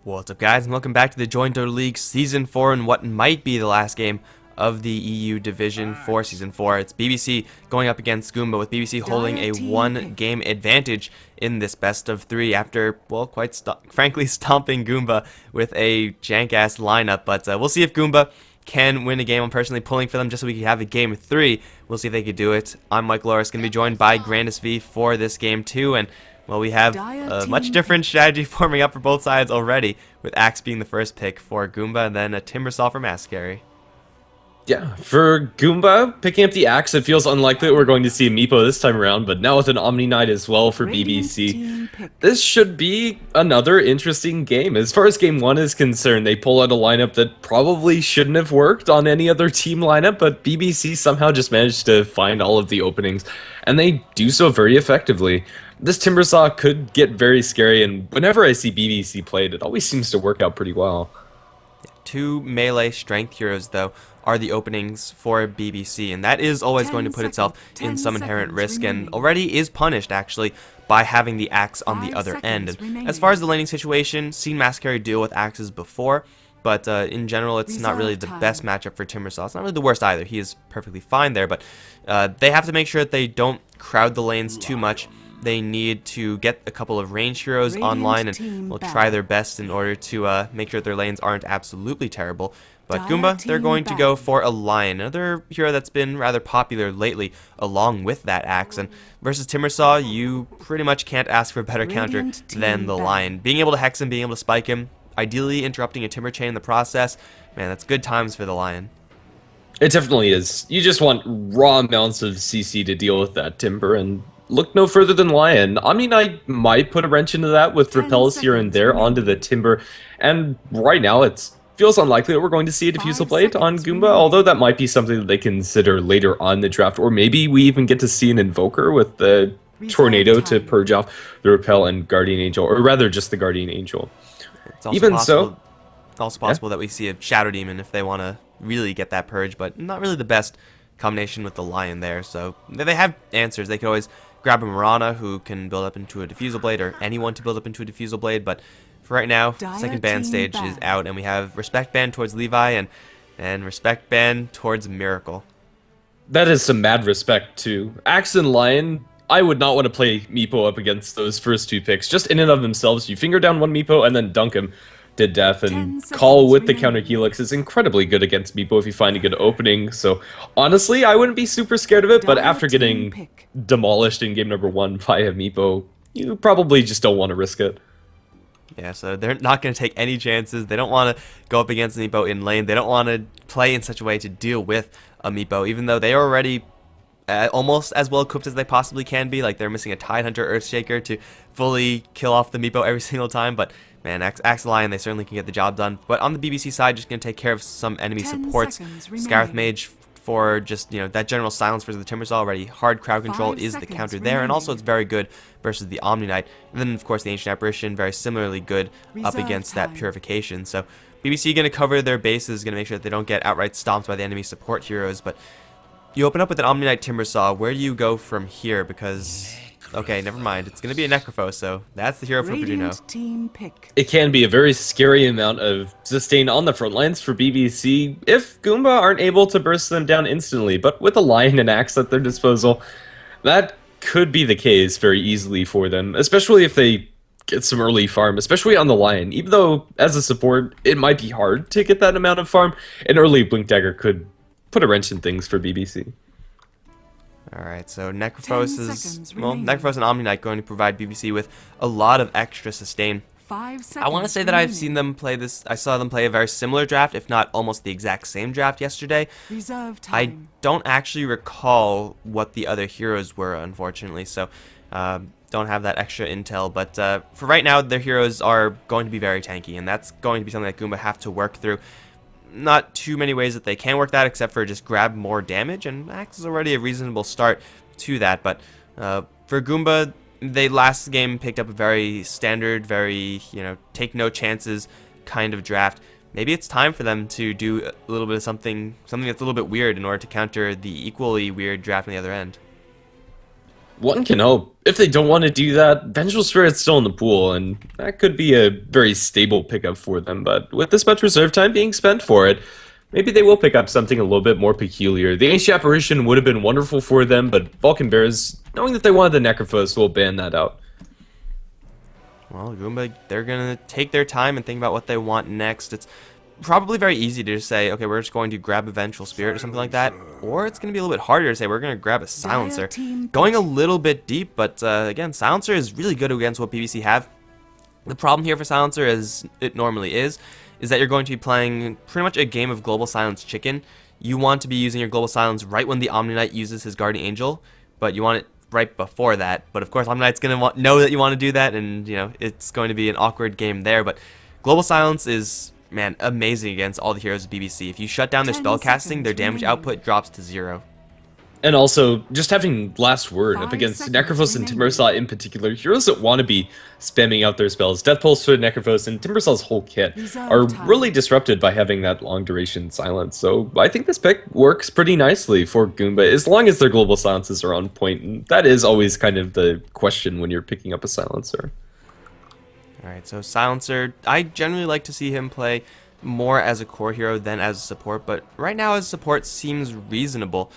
What's up, guys, and welcome back to the Joint Dota League Season 4 and what might be the last game of the EU Division for Season 4. It's BBC going up against Goomba, with BBC holding a one-game advantage in this best-of-3 after, well, quite frankly stomping Goomba with a jank-ass lineup. But we'll see if Goomba can win a game. I'm personally pulling for them just so we can have a game 3. We'll see if they can do it. I'm Mike Loris, going to be joined by Grandis V for this game 2, and well, we have a much different strategy forming up for both sides already, with Axe being the first pick for Goomba and then a Timbersaw for Mascari. Yeah, for Goomba, picking up the Axe, it feels unlikely that we're going to see a Meepo this time around, but now with an Omni Knight as well for BBC, this should be another interesting game. As far as Game 1 is concerned, they pull out a lineup that probably shouldn't have worked on any other team lineup, but BBC somehow just managed to find all of the openings, and they do so very effectively. This Timbersaw could get very scary, and whenever I see BBC played, it always seems to work out pretty well. Two melee strength heroes, though, are the openings for BBC, and that is always going to put itself in some inherent risk, and already is punished, actually, by having the Axe on the other end. And as far as the laning situation, seen Mascari deal with Axes before, but in general, it's not really the best matchup for Timbersaw. It's not really the worst either. He is perfectly fine there, but they have to make sure that they don't crowd the lanes too much. They need to get a couple of range heroes online, and will try their best in order to make sure their lanes aren't absolutely terrible. But Goomba, they're going to go for a Lion, another hero that's been rather popular lately, along with that Axe. And versus Timbersaw, you pretty much can't ask for a better counter than the Lion. Being able to hex him, being able to spike him, ideally interrupting a Timber Chain in the process, man, that's good times for the Lion. It definitely is. You just want raw amounts of CC to deal with that Timber, and look no further than Lion. Omni Knight might put a wrench into that with repels here and there onto the Timber, and right now it feels unlikely that we're going to see a Diffusal Blade on Goomba, although that might be something that they consider later on in the draft, or maybe we even get to see an Invoker with the Tornado to purge off the Repel and Guardian Angel, or rather just the Guardian Angel. It's also possible that we see a Shadow Demon if they want to really get that purge, but not really the best combination with the Lion there. So they have answers. They could always grab a Mirana, who can build up into a Diffusal Blade, or anyone to build up into a Diffusal Blade, but for right now, second ban stage is out, and we have Respect Ban towards Levi and Respect Ban towards Miracle. That is some mad respect too. Axe and Lion, I would not want to play Meepo up against those first two picks. Just in and of themselves, you finger down one Meepo and then dunk him to death, and Call with the counter Helix is incredibly good against Meepo if you find a good opening. So honestly, I wouldn't be super scared of it, but after getting demolished in game number 1 by a Meepo, you probably just don't want to risk it. Yeah, so they're not going to take any chances. They don't want to go up against an Meepo in lane. They don't want to play in such a way to deal with a Meepo, even though they are already almost as well equipped as they possibly can be. Like, they're missing a Tidehunter Earthshaker to fully kill off the Meepo every single time, but man, Axe Lion, they certainly can get the job done. But on the BBC side, just going to take care of some enemy supports. Scarith Mage for just, you know, that general silence versus the Timbersaw already. Hard crowd control is the counter there, and also it's very good versus the Omni Knight. And then, of course, the Ancient Apparition, very similarly good up against that Purification. So BBC going to cover their bases, going to make sure that they don't get outright stomped by the enemy support heroes. But you open up with an Omni Knight Timbersaw. Where do you go from here? Because okay, never mind. It's going to be a Necrophos, so that's the hero for Virginia. It can be a very scary amount of sustain on the front lines for BBC if Goomba aren't able to burst them down instantly, but with a Lion and Axe at their disposal, that could be the case very easily for them, especially if they get some early farm, especially on the Lion. Even though, as a support, it might be hard to get that amount of farm, an early Blink Dagger could put a wrench in things for BBC. Alright, so Necrophos is, well, Necrophos and Omni Knight going to provide BBC with a lot of extra sustain. I want to say that I've seen them play this, I saw them play a very similar draft, if not almost the exact same draft yesterday. I don't actually recall what the other heroes were, unfortunately, so don't have that extra intel, but for right now, their heroes are going to be very tanky, and that's going to be something that Goomba have to work through. Not too many ways that they can work that, except for just grab more damage, and Axe is already a reasonable start to that. But for Goomba, they last game picked up a very standard, very, you know, take no chances kind of draft. Maybe it's time for them to do a little bit of something that's a little bit weird in order to counter the equally weird draft on the other end. One can hope. If they don't want to do that, Vengeful Spirit's still in the pool, and that could be a very stable pickup for them. But with this much reserve time being spent for it, maybe they will pick up something a little bit more peculiar. The Ancient Apparition would have been wonderful for them, but Balkan Bears, knowing that they wanted the Necrophos, will ban that out. Well, Goomba, they're going to take their time and think about what they want next. It's probably very easy to just say, okay, we're just going to grab a Vengeful Spirit or something like that. Or it's going to be a little bit harder to say, we're going to grab a Silencer. Going a little bit deep, but again, Silencer is really good against what BBC have. The problem here for Silencer, as it normally is that you're going to be playing pretty much a game of Global Silence Chicken. You want to be using your Global Silence right when the Omni Knight uses his Guardian Angel, but you want it right before that. But of course, Omni Knight's going to know that you want to do that, and you know it's going to be an awkward game there. But Global Silence is, man, amazing against all the heroes of BBC. If you shut down their spellcasting, their damage output drops to 0. And also, just having last word up against Necrophos and Timbersaw in particular, heroes that want to be spamming out their spells, Death Pulse for Necrophos and Timbersaw's whole kit are really disrupted by having that long duration silence. So I think this pick works pretty nicely for Goomba, as long as their global silences are on point, and that is always kind of the question when you're picking up a silencer. Alright, so Silencer, I generally like to see him play more as a core hero than as a support, but right now as support seems reasonable.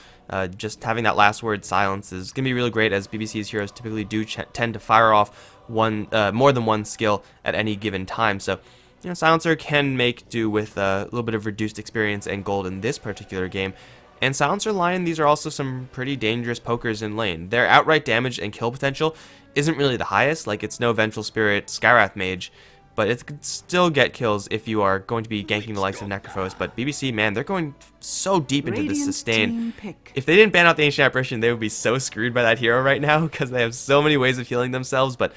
Just having that last word silence is going to be really great, as BBC's heroes typically do tend to fire off more than one skill at any given time. So, you know, Silencer can make do with a little bit of reduced experience and gold in this particular game. And Silencer Lion, these are also some pretty dangerous pokers in lane. Their outright damage and kill potential isn't really the highest, like it's no Vengeful Spirit Skywrath Mage, but it could still get kills if you are going to be ganking the likes of Necrophos. But BBC, man, they're going so deep into this sustain. If they didn't ban out the Ancient Apparition, they would be so screwed by that hero right now, because they have so many ways of healing themselves, but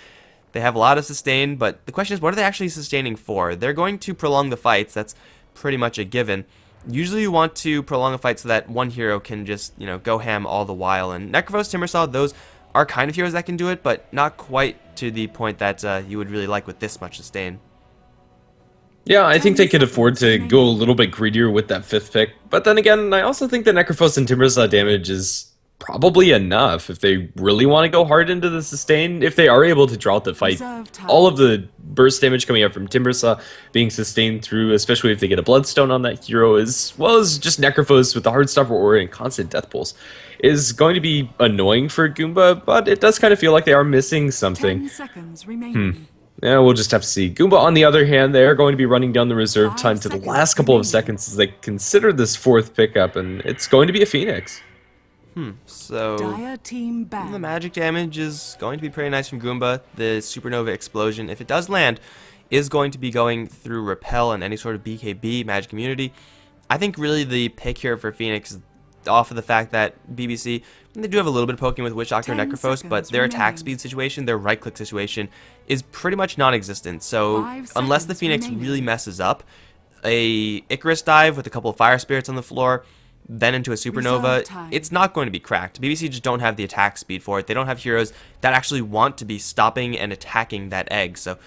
they have a lot of sustain. But the question is, what are they actually sustaining for? They're going to prolong the fights, that's pretty much a given. Usually you want to prolong a fight so that one hero can just, you know, go ham all the while. And Necrophos, Timbersaw, those are kind of heroes that can do it, but not quite to the point that you would really like with this much sustain. Yeah, I think they could afford to go a little bit greedier with that 5th pick, but then again, I also think that Necrophos and Timbersaw damage is probably enough if they really want to go hard into the sustain. If they are able to draw out the fight, all of the burst damage coming out from Timbersaw being sustained through, especially if they get a Bloodstone on that hero, as well as just Necrophos with the Heartstopper Aura and constant Death Pulse, is going to be annoying for Goomba, but it does kind of feel like they are missing something. 10 seconds remaining. Yeah, we'll just have to see. Goomba, on the other hand, they are going to be running down the reserve time to the last couple of seconds as they consider this 4th pickup, and it's going to be a Phoenix. So The the magic damage is going to be pretty nice from Goomba. The Supernova Explosion, if it does land, is going to be going through Repel and any sort of BKB, Magic Immunity. I think really the pick here for Phoenix is off of the fact that BBC, they do have a little bit of poking with Witch Doctor and Necrophos, but their attack speed situation, their right-click situation, is pretty much non-existent. So unless the Phoenix really messes up, a Icarus dive with a couple of Fire Spirits on the floor, then into a Supernova, it's not going to be cracked. BBC just don't have the attack speed for it. They don't have heroes that actually want to be stopping and attacking that egg. So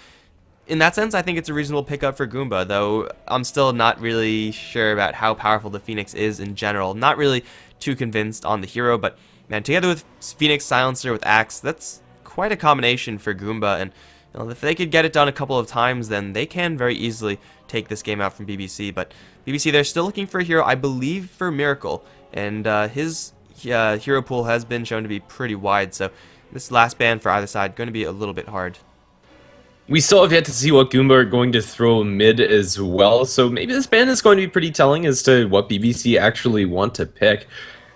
in that sense, I think it's a reasonable pickup for Goomba, though I'm still not really sure about how powerful the Phoenix is in general. Not really too convinced on the hero, but man, together with Phoenix Silencer with Axe, that's quite a combination for Goomba, and you know, if they could get it done a couple of times, then they can very easily take this game out from BBC. But BBC, they're still looking for a hero, I believe, for Miracle, and his hero pool has been shown to be pretty wide, so this last ban for either side going to be a little bit hard. We still have yet to see what Goomba are going to throw mid as well, so maybe this ban is going to be pretty telling as to what BBC actually want to pick.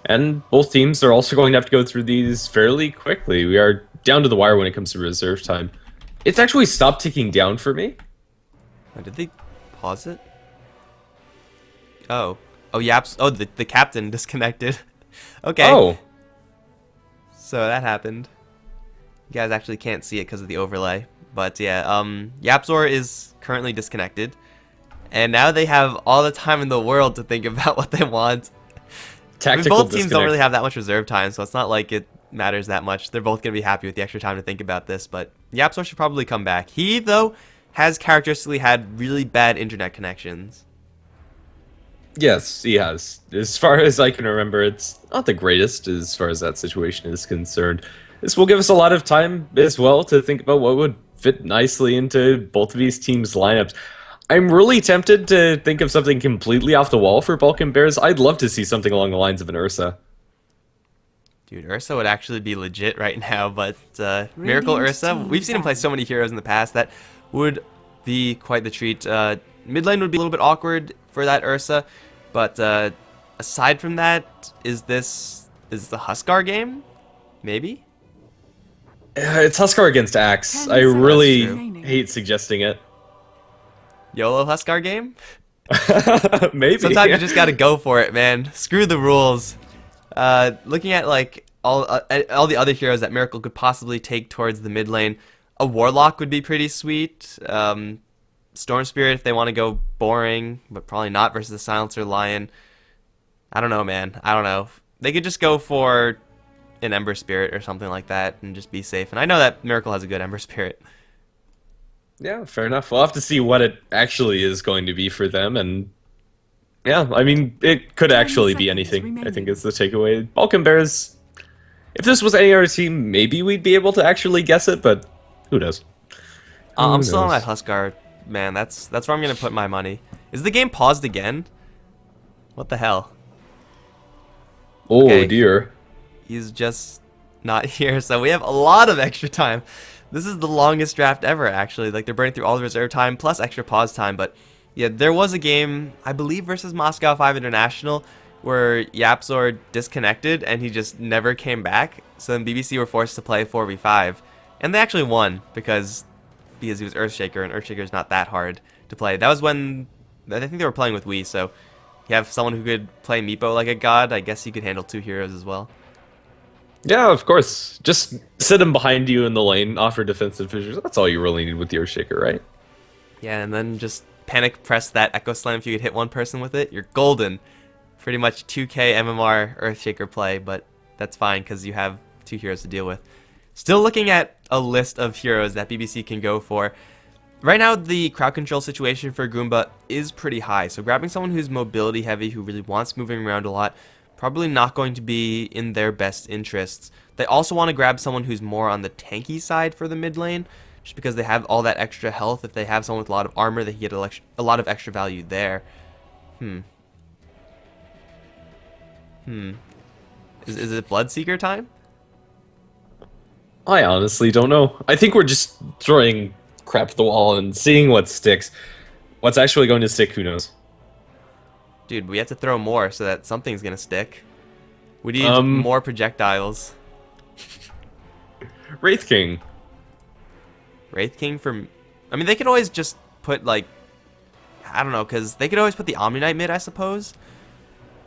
And both teams are also going to have to go through these fairly quickly. We are down to the wire when it comes to reserve time. It's actually stopped ticking down for me. Oh, did they pause it? Oh. Oh, Yaps. Oh, the captain disconnected. Okay. Oh. So that happened. You guys actually can't see it because of the overlay. But yeah, Yapzor is currently disconnected. And now they have all the time in the world to think about what they want. Tactical both teams don't really have that much reserve time, so it's not like it matters that much. They're both going to be happy with the extra time to think about this, but Yapzor should probably come back. He, though, has characteristically had really bad internet connections. Yes, he has. As far as I can remember, it's not the greatest as far as that situation is concerned. This will give us a lot of time as well to think about what would fit nicely into both of these teams' lineups. I'm really tempted to think of something completely off the wall for Balkan Bears. I'd love to see something along the lines of an Ursa. Dude, Ursa would actually be legit right now, but Miracle Ursa, we've seen him play so many heroes in the past that would be quite the treat. Mid lane would be a little bit awkward for that Ursa, but aside from that, is the Huskar game? Maybe? It's Huskar against Axe. I really hate suggesting it. YOLO Huskar game? Maybe. Sometimes you just gotta go for it, man. Screw the rules. Looking at like all the other heroes that Miracle could possibly take towards the mid lane, a Warlock would be pretty sweet. Storm Spirit if they want to go boring, but probably not versus the Silencer Lion. I don't know, man. I don't know. They could just go for an Ember Spirit or something like that and just be safe. And I know that Miracle has a good Ember Spirit. Yeah, fair enough. We'll have to see what it actually is going to be for them, and yeah, I mean, it could actually be anything, I think is the takeaway. Balkan Bears, if this was any other team, maybe we'd be able to actually guess it, but who knows? I'm still on that Huskar, man. That's where I'm going to put my money. Is the game paused again? What the hell? Oh, Okay. dear. He's just not here, so we have a lot of extra time. This is the longest draft ever, actually. Like, they're burning through all the reserve time plus extra pause time, but yeah, there was a game, I believe versus Moscow 5 International, where Yapzor disconnected and he just never came back. So then BBC were forced to play 4v5. And they actually won because he was Earthshaker, and Earthshaker is not that hard to play. That was when, I think they were playing with Wii, so you have someone who could play Meepo like a god. I guess he could handle 2 heroes as well. Yeah, of course. Just sit him behind you in the lane, offer defensive fissures. That's all you really need with the Earthshaker, right? Yeah, and then just panic press that Echo Slam. If you could hit one person with it, you're golden. Pretty much 2k MMR Earthshaker play, but that's fine because you have 2 heroes to deal with. Still looking at a list of heroes that BBC can go for. Right now, the crowd control situation for Goomba is pretty high, so grabbing someone who's mobility heavy, who really wants moving around a lot, probably not going to be in their best interests. They also want to grab someone who's more on the tanky side for the mid lane, just because they have all that extra health. If they have someone with a lot of armor, they can get a lot of extra value there. Is it Bloodseeker time? I honestly don't know. I think we're just throwing crap at the wall and seeing what sticks. What's actually going to stick, who knows? Dude, we have to throw more so that something's gonna stick. We need more projectiles. Wraith King. Wraith King for... I mean, they could always just put, like... I don't know, because they could always put the Omni Knight mid, I suppose.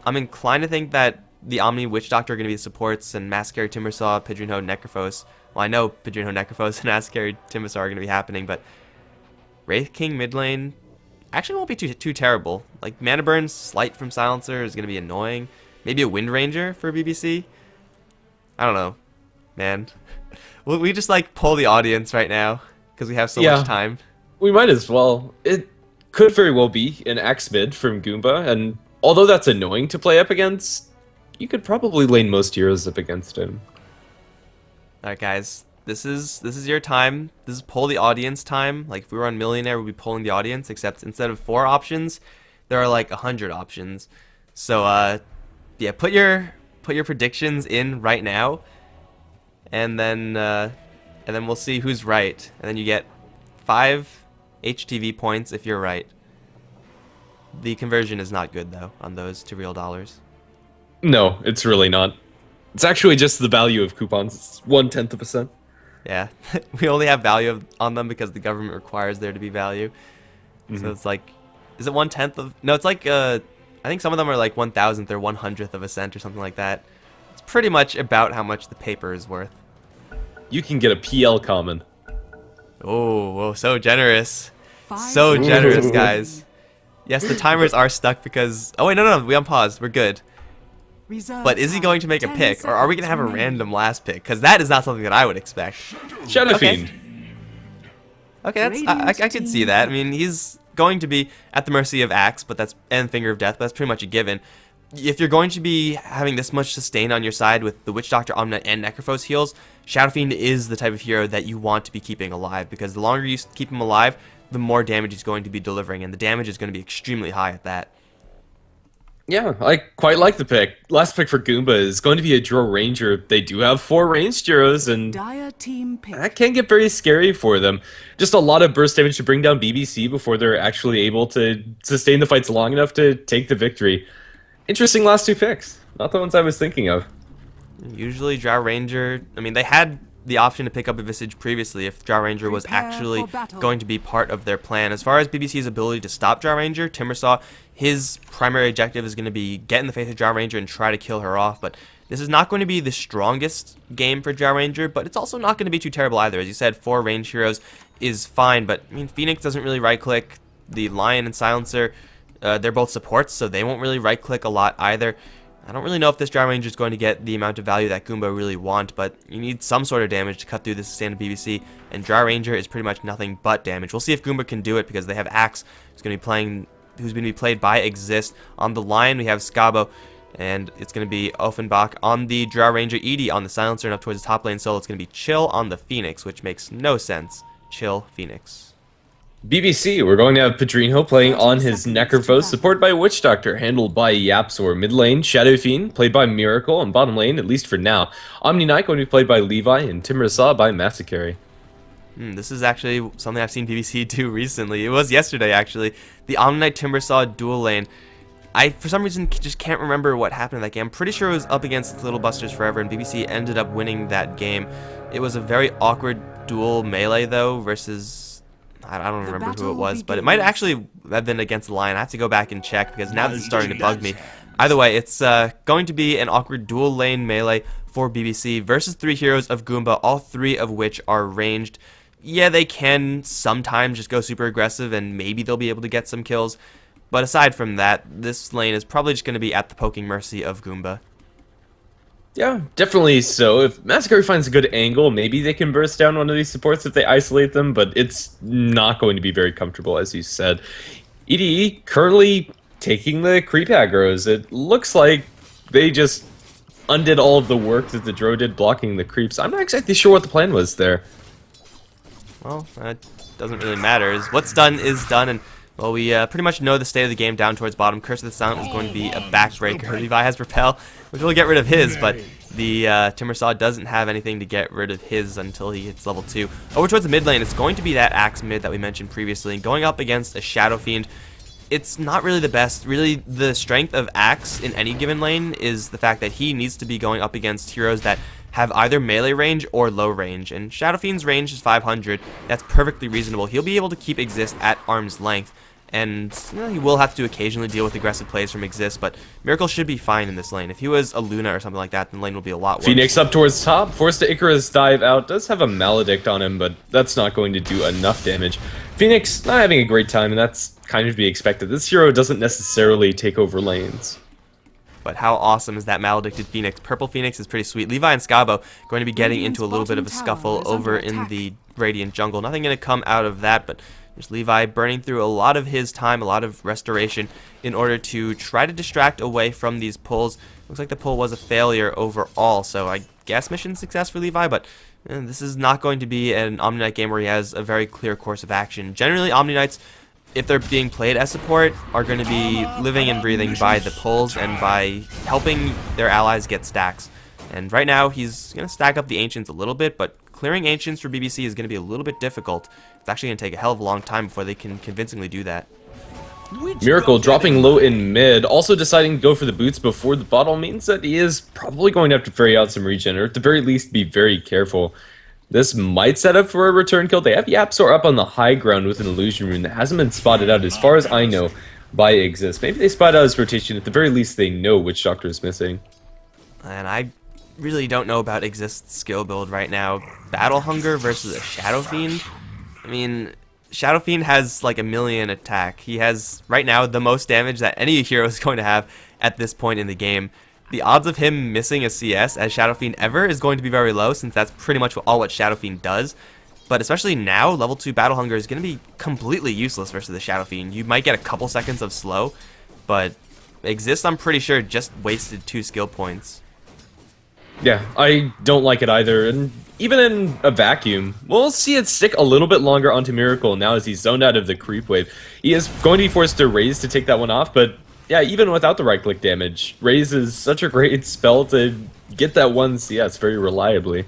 I'm inclined to think that the Omni Witch Doctor are going to be the supports, and Maskari, Timbersaw, Pidgeonho, Necrophos. Well, I know Pidgeonho, Necrophos, and Maskari, Timbersaw are going to be happening, but... Wraith King mid lane... actually won't be too terrible. Like, Mana Burn, Slight from Silencer is going to be annoying. Maybe a Wind Ranger for BBC. I don't know, man. Will we just, like, pull the audience right now? Because we have so much time. We might as well. It could very well be an Axe mid from Goomba, and although that's annoying to play up against, you could probably lane most heroes up against him. Alright, guys. This is your time. This is pull the audience time. Like, if we were on Millionaire, we'd be pulling the audience, except instead of 4 options, there are like 100 options. So yeah, put your predictions in right now, and then we'll see who's right. And then you get 5 HTV points if you're right. The conversion is not good though on those to real dollars. No, it's really not. It's actually just the value of coupons. It's 0.1%. Yeah, we only have value on them because the government requires there to be value. So it's like, is it 1/10 of? No, it's like I think some of them are like 1,000th or 100th of a cent or something like that. It's pretty much about how much the paper is worth. You can get a PL common. Oh, whoa, so generous, so generous, guys. Yes, the timers are stuck because. Oh wait, no, we unpaused. We're good. But is he going to make a pick, or are we going to have a random last pick? Because that is not something that I would expect. Shadow Fiend. Okay, that's I could see that. I mean, he's going to be at the mercy of Axe, and Finger of Death, but that's pretty much a given. if you're going to be having this much sustain on your side with the Witch Doctor, Omni Knight, and Necrophos heals, Shadow Fiend is the type of hero that you want to be keeping alive, because the longer you keep him alive, the more damage he's going to be delivering, and the damage is going to be extremely high at that. Yeah, I quite like the pick. Last pick for Goomba is going to be a Draw Ranger. They do have 4 ranged heroes, and Dire team pick. that can get very scary for them. Just a lot of burst damage to bring down BBC before they're actually able to sustain the fights long enough to take the victory. Interesting last 2 picks. Not the ones I was thinking of. Usually Drow Ranger, I mean, they had the option to pick up a Visage previously if Drow Ranger was Prepare actually for battle. going to be part of their plan. As far as BBC's ability to stop Drow Ranger, Timbersaw, his primary objective is going to be get in the face of Drow Ranger and try to kill her off, but this is not going to be the strongest game for Drow Ranger, but it's also not going to be too terrible either. As you said, 4 ranged heroes is fine, but I mean, Phoenix doesn't really right-click. The Lion and Silencer, they're both supports, so they won't really right-click a lot either. I don't really know if this Drow Ranger is going to get the amount of value that Goomba really want, but you need some sort of damage to cut through the sustain of BBC, and Drow Ranger is pretty much nothing but damage. We'll see if Goomba can do it, because they have Axe, who's going to be played by Exist. On the Lion, we have Skabo, and it's going to be Offenbach. On the Drow Ranger, Edie on the Silencer, and up towards the top lane solo, it's going to be Chill on the Phoenix, which makes no sense. Chill Phoenix. BBC, we're going to have Padrino playing on his Necrophos, supported by Witch Doctor, handled by Yapsor. Mid lane, Shadow Fiend, played by Miracle, and bottom lane, at least for now, Omni Knight going to be played by Levi, and Timbersaw by Massacre. This is actually something I've seen BBC do recently. It was yesterday, actually. The Omni Knight Timbersaw dual lane. I, for some reason, just can't remember what happened in that game. I'm pretty sure it was up against Little Busters Forever, and BBC ended up winning that game. It was a very awkward dual melee, though, versus... I don't remember who it was, but it might actually have been against the Lion. I have to go back and check, because now this is starting to bug me. Either way, it's going to be an awkward dual lane melee for BBC versus 3 heroes of Goomba, all 3 of which are ranged. Yeah, they can sometimes just go super aggressive, and maybe they'll be able to get some kills. But aside from that, this lane is probably just going to be at the poking mercy of Goomba. Yeah, definitely so. If Massacre finds a good angle, maybe they can burst down one of these supports if they isolate them, but it's not going to be very comfortable, as you said. EDE currently taking the creep aggroes. It looks like they just undid all of the work that the Dro did blocking the creeps. I'm not exactly sure what the plan was there. Well, that doesn't really matter. What's done is done, and well, we pretty much know the state of the game down towards bottom. Curse of the Silent is going to be a backbreaker. Levi has Repel, which will get rid of his, but the Timbersaw doesn't have anything to get rid of his until he hits level 2. Over towards the mid lane, it's going to be that Axe mid that we mentioned previously. Going up against a Shadow Fiend, it's not really the best. Really, the strength of Axe in any given lane is the fact that he needs to be going up against heroes that have either melee range or low range, and Shadow Fiend's range is 500. That's perfectly reasonable. He'll be able to keep Exist at arm's length, and he will have to occasionally deal with aggressive plays from Exist, but Miracle should be fine in this lane. If he was a Luna or something like that, then the lane will be a lot worse. Phoenix up towards top, forced to Icarus dive out, does have a Maledict on him, but that's not going to do enough damage. Phoenix not having a great time, and that's kind of to be expected. This hero doesn't necessarily take over lanes. But how awesome is that Maledicted Phoenix? Purple Phoenix is pretty sweet. Levi and Skabo going to be getting into a little bit of a scuffle over in the Radiant jungle. Nothing going to come out of that, but there's Levi burning through a lot of his time, a lot of restoration, in order to try to distract away from these pulls. Looks like the pull was a failure overall, so I guess mission success for Levi, but this is not going to be an Omni Knight game where he has a very clear course of action. Generally, Omni Knights, if they're being played as support, are going to be living and breathing by the pulls and by helping their allies get stacks. And right now, he's going to stack up the Ancients a little bit, but clearing Ancients for BBC is going to be a little bit difficult. It's actually going to take a hell of a long time before they can convincingly do that. Miracle dropping low in mid, also deciding to go for the boots before the bottle means that he is probably going to have to ferry out some regen, or at the very least be very careful. This might set up for a return kill. They have Yapsor up on the high ground with an illusion rune that hasn't been spotted out as far as I know by Exist. Maybe they spot out his rotation. At the very least, they know which Doctor is missing. And I really don't know about Exist's skill build right now. Battle Hunger versus a Shadow Fiend? I mean, Shadow Fiend has like 1,000,000 attack. He has, right now, the most damage that any hero is going to have at this point in the game. The odds of him missing a CS as Shadow Fiend ever is going to be very low, since that's pretty much all what Shadow Fiend does. But especially now, level 2 Battle Hunger is going to be completely useless versus the Shadow Fiend. You might get a couple seconds of slow, but Exist, I'm pretty sure, just wasted 2 skill points. Yeah, I don't like it either, and even in a vacuum, we'll see it stick a little bit longer onto Miracle now as he's zoned out of the creep wave. He is going to be forced to raise to take that one off, but yeah, even without the right-click damage, raise is such a great spell to get that 1 CS very reliably.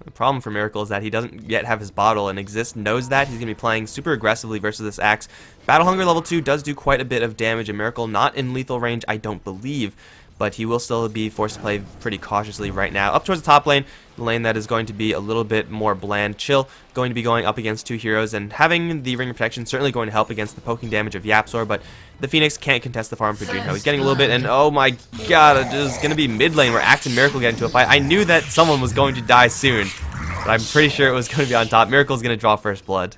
The problem for Miracle is that he doesn't yet have his bottle, and Exist knows that. He's going to be playing super aggressively versus this axe. Battle Hunger level 2 does do quite a bit of damage, and Miracle not in lethal range, I don't believe. But he will still be forced to play pretty cautiously right now. Up towards the top lane, the lane that is going to be a little bit more bland. Chill going to be going up against 2 heroes, and having the Ring of Protection certainly going to help against the poking damage of Yapzor, but the Phoenix can't contest the farm for Pedrinho. He's getting a little bit, and oh my god, it is going to be mid lane where Axe and Miracle get into a fight. I knew that someone was going to die soon, but I'm pretty sure it was going to be on top. Miracle's going to draw first blood.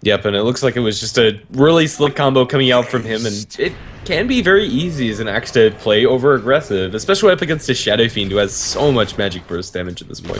Yep, and it looks like it was just a really slick combo coming out from him, and it can be very easy as an axe to play over aggressive, especially up against a Shadow Fiend who has so much magic burst damage at this point.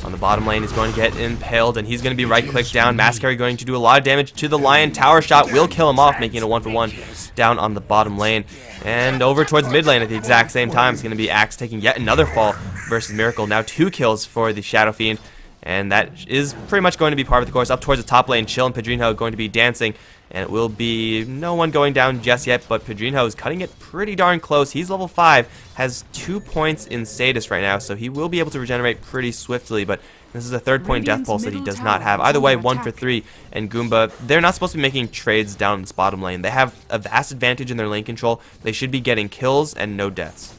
On the bottom lane, he's going to get impaled, and he's going to be right-clicked down. Mascari going to do a lot of damage to the Lion. Tower shot will kill him off, making it a 1-for-1 down on the bottom lane. And over towards mid lane at the exact same time, it's going to be Axe taking yet another fall versus Miracle. Now 2 kills for the Shadow Fiend. And that is pretty much going to be part of the course. Up towards the top lane, Chill and Pedrinho going to be dancing. And it will be no one going down just yet, but Pedrinho is cutting it pretty darn close. He's level 5, has 2 points in status right now, so he will be able to regenerate pretty swiftly. But this is a 3rd point death pulse that he does not have. Either way, 1 for 3. And Goomba, they're not supposed to be making trades down in this bottom lane. They have a vast advantage in their lane control. They should be getting kills and no deaths.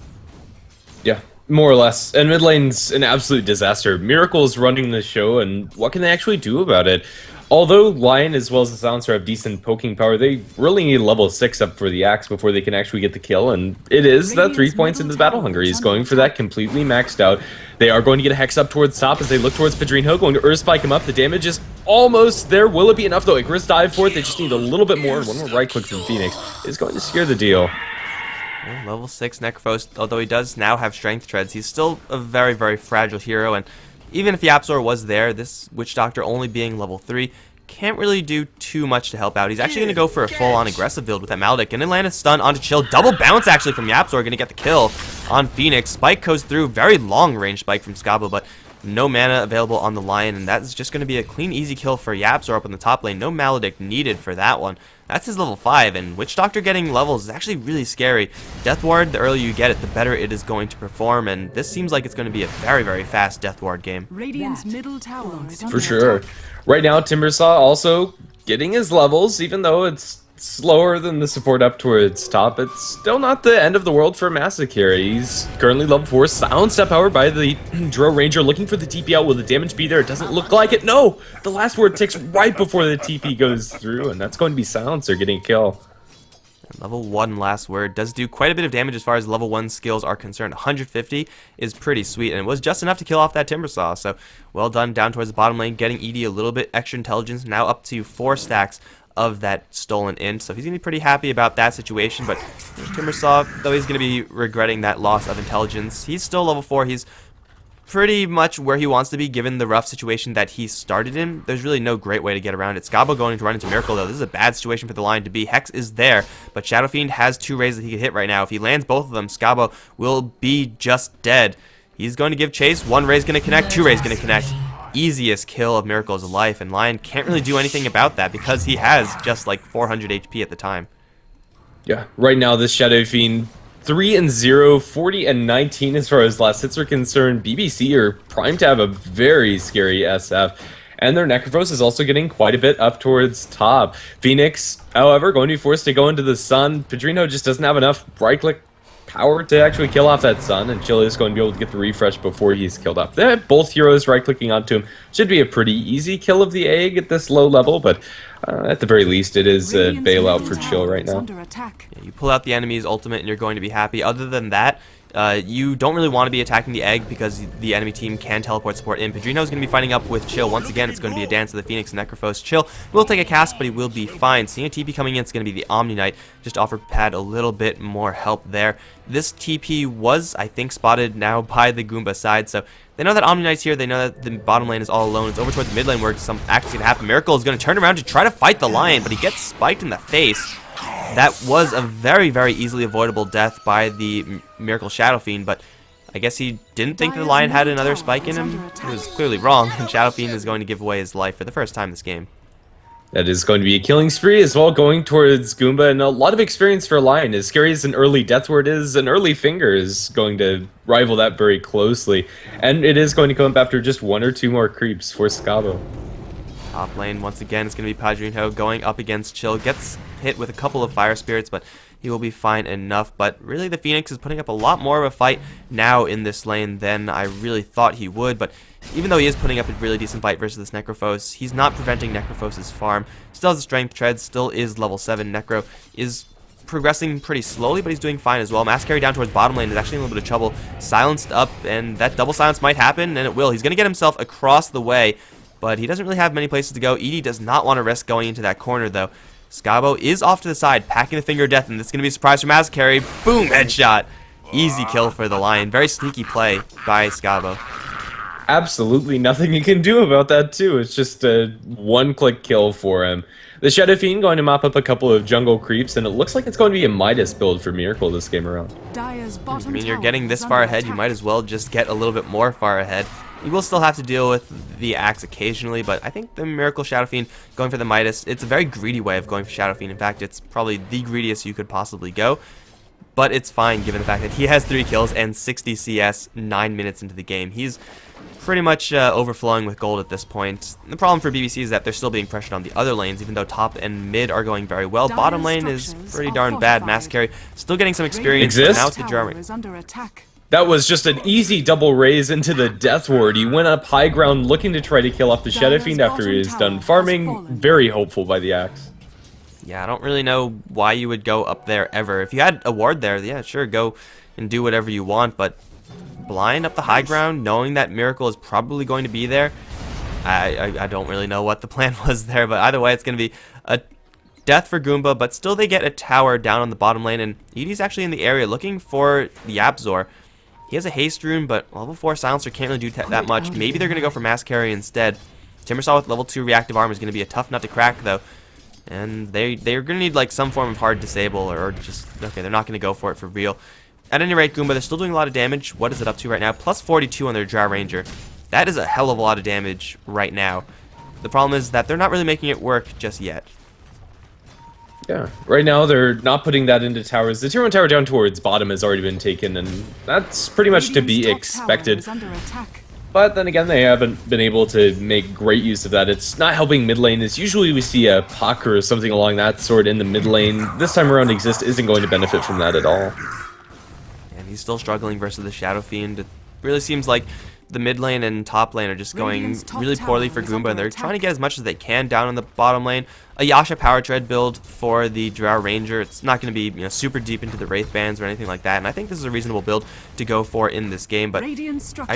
Yeah. More or less. And mid lane's an absolute disaster. Miracle's running the show, and what can they actually do about it? Although Lion as well as the Silencer have decent poking power, they really need level 6 up for the Axe before they can actually get the kill, and it is that 3 points into the Battle Hunger. He's going for that completely maxed out. They are going to get a Hex up towards top as they look towards Pedrinho, going to Earth Spike him up. The damage is almost there. Will it be enough though? Icarus dive for it. They just need a little bit more. One more right click from Phoenix is going to scare the deal. Level 6 Necrophos, although he does now have Strength Treads, he's still a very, very fragile hero, and even if Yapzor was there, this Witch Doctor only being level 3 can't really do too much to help out. He's actually going to go for a full-on aggressive build with that Maledict, and then land a stun onto Chill. Double bounce actually from Yapzor, going to get the kill on Phoenix. Spike goes through, very long-range spike from Scabo, but no mana available on the Lion, and that's just going to be a clean, easy kill for Yapzor up in the top lane. No Maledict needed for that one. That's his level 5, and Witch Doctor getting levels is actually really scary. Death Ward, the earlier you get it, the better it is going to perform, and this seems like it's going to be a very, very fast Death Ward game. Radiant's middle tower is For sure. Right now, Timbersaw also getting his levels, even though it's slower than the support up towards top. It's still not the end of the world for Massacre. He's currently level 4, silenced up power by the Drow Ranger, looking for the TP out. Will the damage be there? It doesn't look like it. No! The last word ticks right before the TP goes through, and that's going to be Silencer getting a kill. Level 1 last word does do quite a bit of damage as far as level 1 skills are concerned. 150 is pretty sweet, and it was just enough to kill off that Timbersaw, so well done down towards the bottom lane, getting Edie a little bit extra intelligence, now up to 4 stacks of that stolen int, so he's going to be pretty happy about that situation. But Timbersaw, though he's going to be regretting that loss of intelligence, he's still level 4. He's pretty much where he wants to be given the rough situation that he started in. There's really no great way to get around it. Scabo going to run into Miracle, though. This is a bad situation for the Lion to be. Hex is there, but Shadow Fiend has 2 rays that he could hit right now. If he lands both of them, Scabo will be just dead. He's going to give chase. 1 ray's going to connect, 2 rays going to connect. Easiest kill of Miracle's life, and Lion can't really do anything about that because he has just like 400 HP at the time. Yeah, right now this Shadow Fiend 3-0, 40-19 as far as last hits are concerned. BBC are primed to have a very scary SF, and their Necrophos is also getting quite a bit up towards top. Phoenix, however, going to be forced to go into the sun. Pedrinho just doesn't have enough right-click power to actually kill off that sun, and Chill is going to be able to get the refresh before he's killed off. They have both heroes right-clicking onto him. Should be a pretty easy kill of the egg at this low level, but at the very least, it is a bailout for Chill right now. Yeah, you pull out the enemy's ultimate and you're going to be happy. Other than that, you don't really want to be attacking the egg because the enemy team can teleport support in. Pedrinho is going to be fighting up with Chill. Once again, it's going to be a dance of the Phoenix and Necrophos. Chill will take a cast, but he will be fine. Seeing a TP coming in, it's going to be the Omni Knight. Just offer Pad a little bit more help there. This TP was, I think, spotted now by the Goomba side, so they know that Omni Knight's here. They know that the bottom lane is all alone. It's over towards the mid lane where some action's going to happen. Miracle is going to turn around to try to fight the Lion, but he gets spiked in the face. That was a very, very easily avoidable death by the Miracle Shadow Fiend, but I guess he didn't think the Lion had another spike in him. He was clearly wrong, and Shadow Fiend is going to give away his life for the first time this game. That is going to be a killing spree as well, going towards Goomba, and a lot of experience for Lion. As scary as an early death ward is, an early finger is going to rival that very closely. And it is going to come up after just 1 or 2 more creeps for Scabo. Top lane, once again, it's going to be Padrino going up against Chill. Gets hit with a couple of Fire Spirits, but he will be fine enough. But really, the Phoenix is putting up a lot more of a fight now in this lane than I really thought he would. But even though he is putting up a really decent fight versus this Necrophos, he's not preventing Necrophos' farm. Still has a Strength Tread, still is level 7. Necro is progressing pretty slowly, but he's doing fine as well. Mass carry down towards bottom lane is actually in a little bit of trouble. Silenced up, and that double silence might happen, and it will. He's going to get himself across the way, but he doesn't really have many places to go. Edie does not want to risk going into that corner, though. Scabo is off to the side, packing the Finger of Death, and this is going to be a surprise for Mass carry. Boom! Headshot! Easy kill for the Lion. Very sneaky play by Scabo. Absolutely nothing you can do about that, too. It's just a one-click kill for him. The Shadow Fiend going to mop up a couple of jungle creeps, and it looks like it's going to be a Midas build for Miracle this game around. I mean, you're getting this far ahead, you might as well just get a little bit more far ahead. You will still have to deal with the axe occasionally, but I think the Miracle Shadow Fiend going for the Midas, it's a very greedy way of going for Shadow Fiend. In fact, it's probably the greediest you could possibly go. But it's fine given the fact that he has 3 kills and 60 CS 9 minutes into the game. He's pretty much overflowing with gold at this point. The problem for BBC is that they're still being pressured on the other lanes, even though top and mid are going very well. Bottom lane is pretty darn bad. Mass carry still getting some experience, but now with the German. That was just an easy double raise into the Death Ward. He went up high ground looking to try to kill off the Shadow Fiend after he is done farming. Very hopeful by the axe. Yeah, I don't really know why you would go up there ever. If you had a ward there, yeah, sure, go and do whatever you want, but blind up the high ground, knowing that Miracle is probably going to be there, I don't really know what the plan was there, but either way, it's going to be a death for Goomba, but still they get a tower down on the bottom lane, and Edie's actually in the area looking for the Abzor. He has a haste rune, but level 4 silencer can't really do that much. Maybe they're going to go for mass carry instead. Timbersaw with level 2 reactive armor is going to be a tough nut to crack, though. And they're going to need like some form of hard disable, or just, okay, they're not going to go for it for real. At any rate, Goomba, they're still doing a lot of damage. What is it up to right now? Plus 42 on their Drow Ranger. That is a hell of a lot of damage right now. The problem is that they're not really making it work just yet. Yeah, right now they're not putting that into towers. The tier 1 tower down towards bottom has already been taken, and that's pretty much to be expected. But then again, they haven't been able to make great use of that. It's not helping mid lane. It's usually we see a Puck or something along that sort in the mid lane. This time around, Exist isn't going to benefit from that at all. And he's still struggling versus the Shadow Fiend. It really seems like the mid lane and top lane are just going really poorly for Goomba, and they're trying to get as much as they can down in the bottom lane. A Yasha Power Tread build for the Drow Ranger. It's not going to be super deep into the Wraith bands or anything like that, and I think this is a reasonable build to go for in this game, but I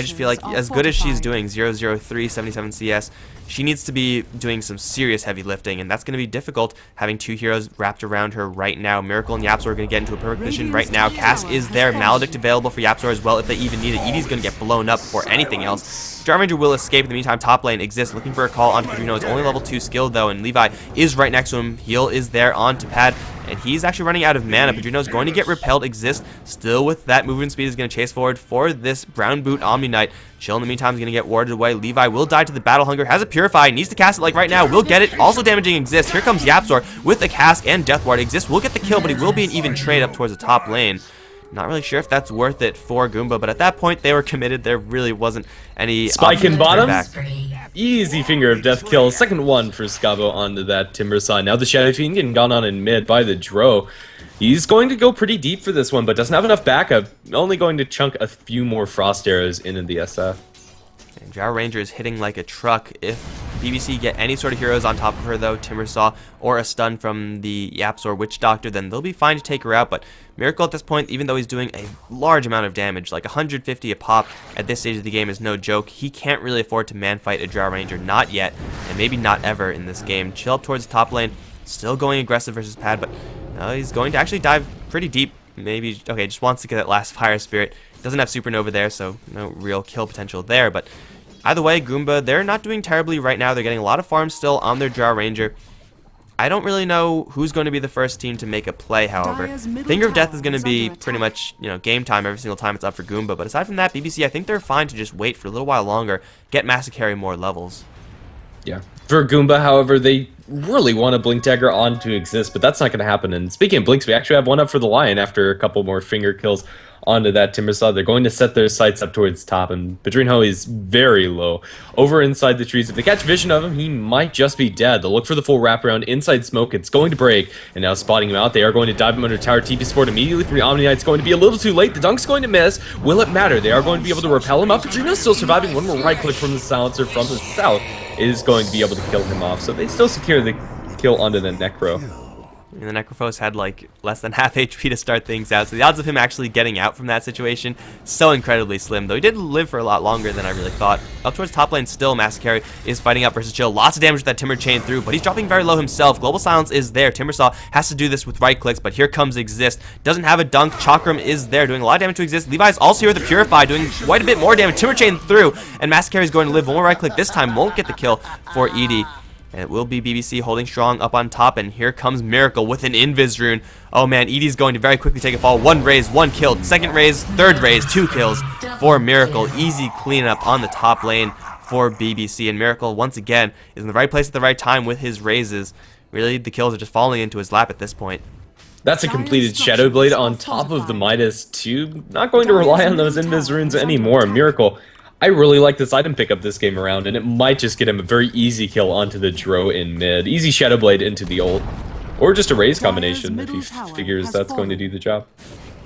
just feel like as good as she's doing, 003, 77 CS, she needs to be doing some serious heavy lifting, and that's going to be difficult having 2 heroes wrapped around her right now. Miracle and Yapzor are going to get into a perfect position right now. Cask is there, Maledict available for Yapzor as well if they even need it. Edie's going to get blown up before anything else. Drow Ranger will escape. In the meantime, top lane Exists looking for a call onto Padrino. Is only level 2 skilled though, and Levi is right next to him. Heal is there onto Pad, and he's actually running out of mana. Padrino is going to get repelled. Exist still with that movement speed is going to chase forward for this Brown Boot Omni Knight. Chill in the meantime is going to get warded away. Levi will die to the Battle Hunger. Has a Purify. Needs to cast it like right now. Will get it. Also damaging Exist. Here comes Yapzor with the Cask and Death Ward. Exist will get the kill, but he will be an even trade up towards the top lane. Not really sure if that's worth it for Goomba, but at that point they were committed. There really wasn't any spike in bottom. Back. Easy Finger of Death kill. Second one for Scabo onto that Timbersaw. Now the Shadow Fiend getting gone on in mid by the Dro. He's going to go pretty deep for this one, but doesn't have enough backup. Only going to chunk a few more Frost Arrows into the SF. And Drow Ranger is hitting like a truck. If BBC get any sort of heroes on top of her though, Timbersaw or a stun from the Yapzor Witch Doctor, then they'll be fine to take her out. But Miracle at this point, even though he's doing a large amount of damage, like 150 a pop at this stage of the game is no joke, he can't really afford to man-fight a Drow Ranger, not yet, and maybe not ever in this game. Chill up towards the top lane, still going aggressive versus Pad, but he's going to actually dive pretty deep. Maybe, okay, just wants to get that last Fire Spirit. Doesn't have Supernova there, so no real kill potential there, but either way, Goomba, they're not doing terribly right now. They're getting a lot of farms still on their Drow Ranger. I don't really know who's going to be the first team to make a play, however. Dire's middle Finger of Death is tower going to is be under pretty attack. much, game time every single time it's up for Goomba. But aside from that, BBC, I think they're fine to just wait for a little while longer, get Massacre more levels. Yeah. For Goomba, however, they really want a Blink Dagger on to exist, but that's not going to happen. And speaking of Blinks, we actually have one up for the Lion after a couple more finger kills onto that Timbersaw. They're going to set their sights up towards top, and Pedrinho is very low. Over inside the trees, if they catch vision of him, he might just be dead. They'll look for the full wraparound inside smoke. It's going to break, and now spotting him out, they are going to dive him under tower. TP support immediately from the Omni Knight's going to be a little too late. The dunk's going to miss. Will it matter? They are going to be able to repel him up. Pedrinho's still surviving. One more right click from the silencer from the south is going to be able to kill him off. So they still secure the kill onto the Necro. And the Necrophos had like less than half HP to start things out, so the odds of him actually getting out from that situation so incredibly slim, though he did live for a lot longer than I really thought. Up towards top lane still, Massacre is fighting out versus Chill. Lots of damage with that Timber Chain through, but he's dropping very low himself. Global Silence is there. Timbersaw has to do this with right clicks, but here comes Exist. Doesn't have a dunk. Chakram is there, doing a lot of damage to Exist. Levi's also here with the Purify, doing quite a bit more damage. Timber Chain through, and Massacre is going to live. One more right click this time, won't get the kill for Edie. And it will be BBC holding strong up on top, and here comes Miracle with an Invis rune. Oh man, Edie's going to very quickly take a fall. One raise, one kill, second raise, third raise, 2 kills for Miracle. Easy cleanup on the top lane for BBC, and Miracle once again is in the right place at the right time with his raises. Really, the kills are just falling into his lap at this point. That's a completed Shadow Blade on top of the Midas 2. Not going to rely on those Invis runes anymore. Miracle, I really like this item pickup this game around, and it might just get him a very easy kill onto the Dro in mid. Easy Shadow Blade into the ult, or just a raise combination if he figures that's going to do the job.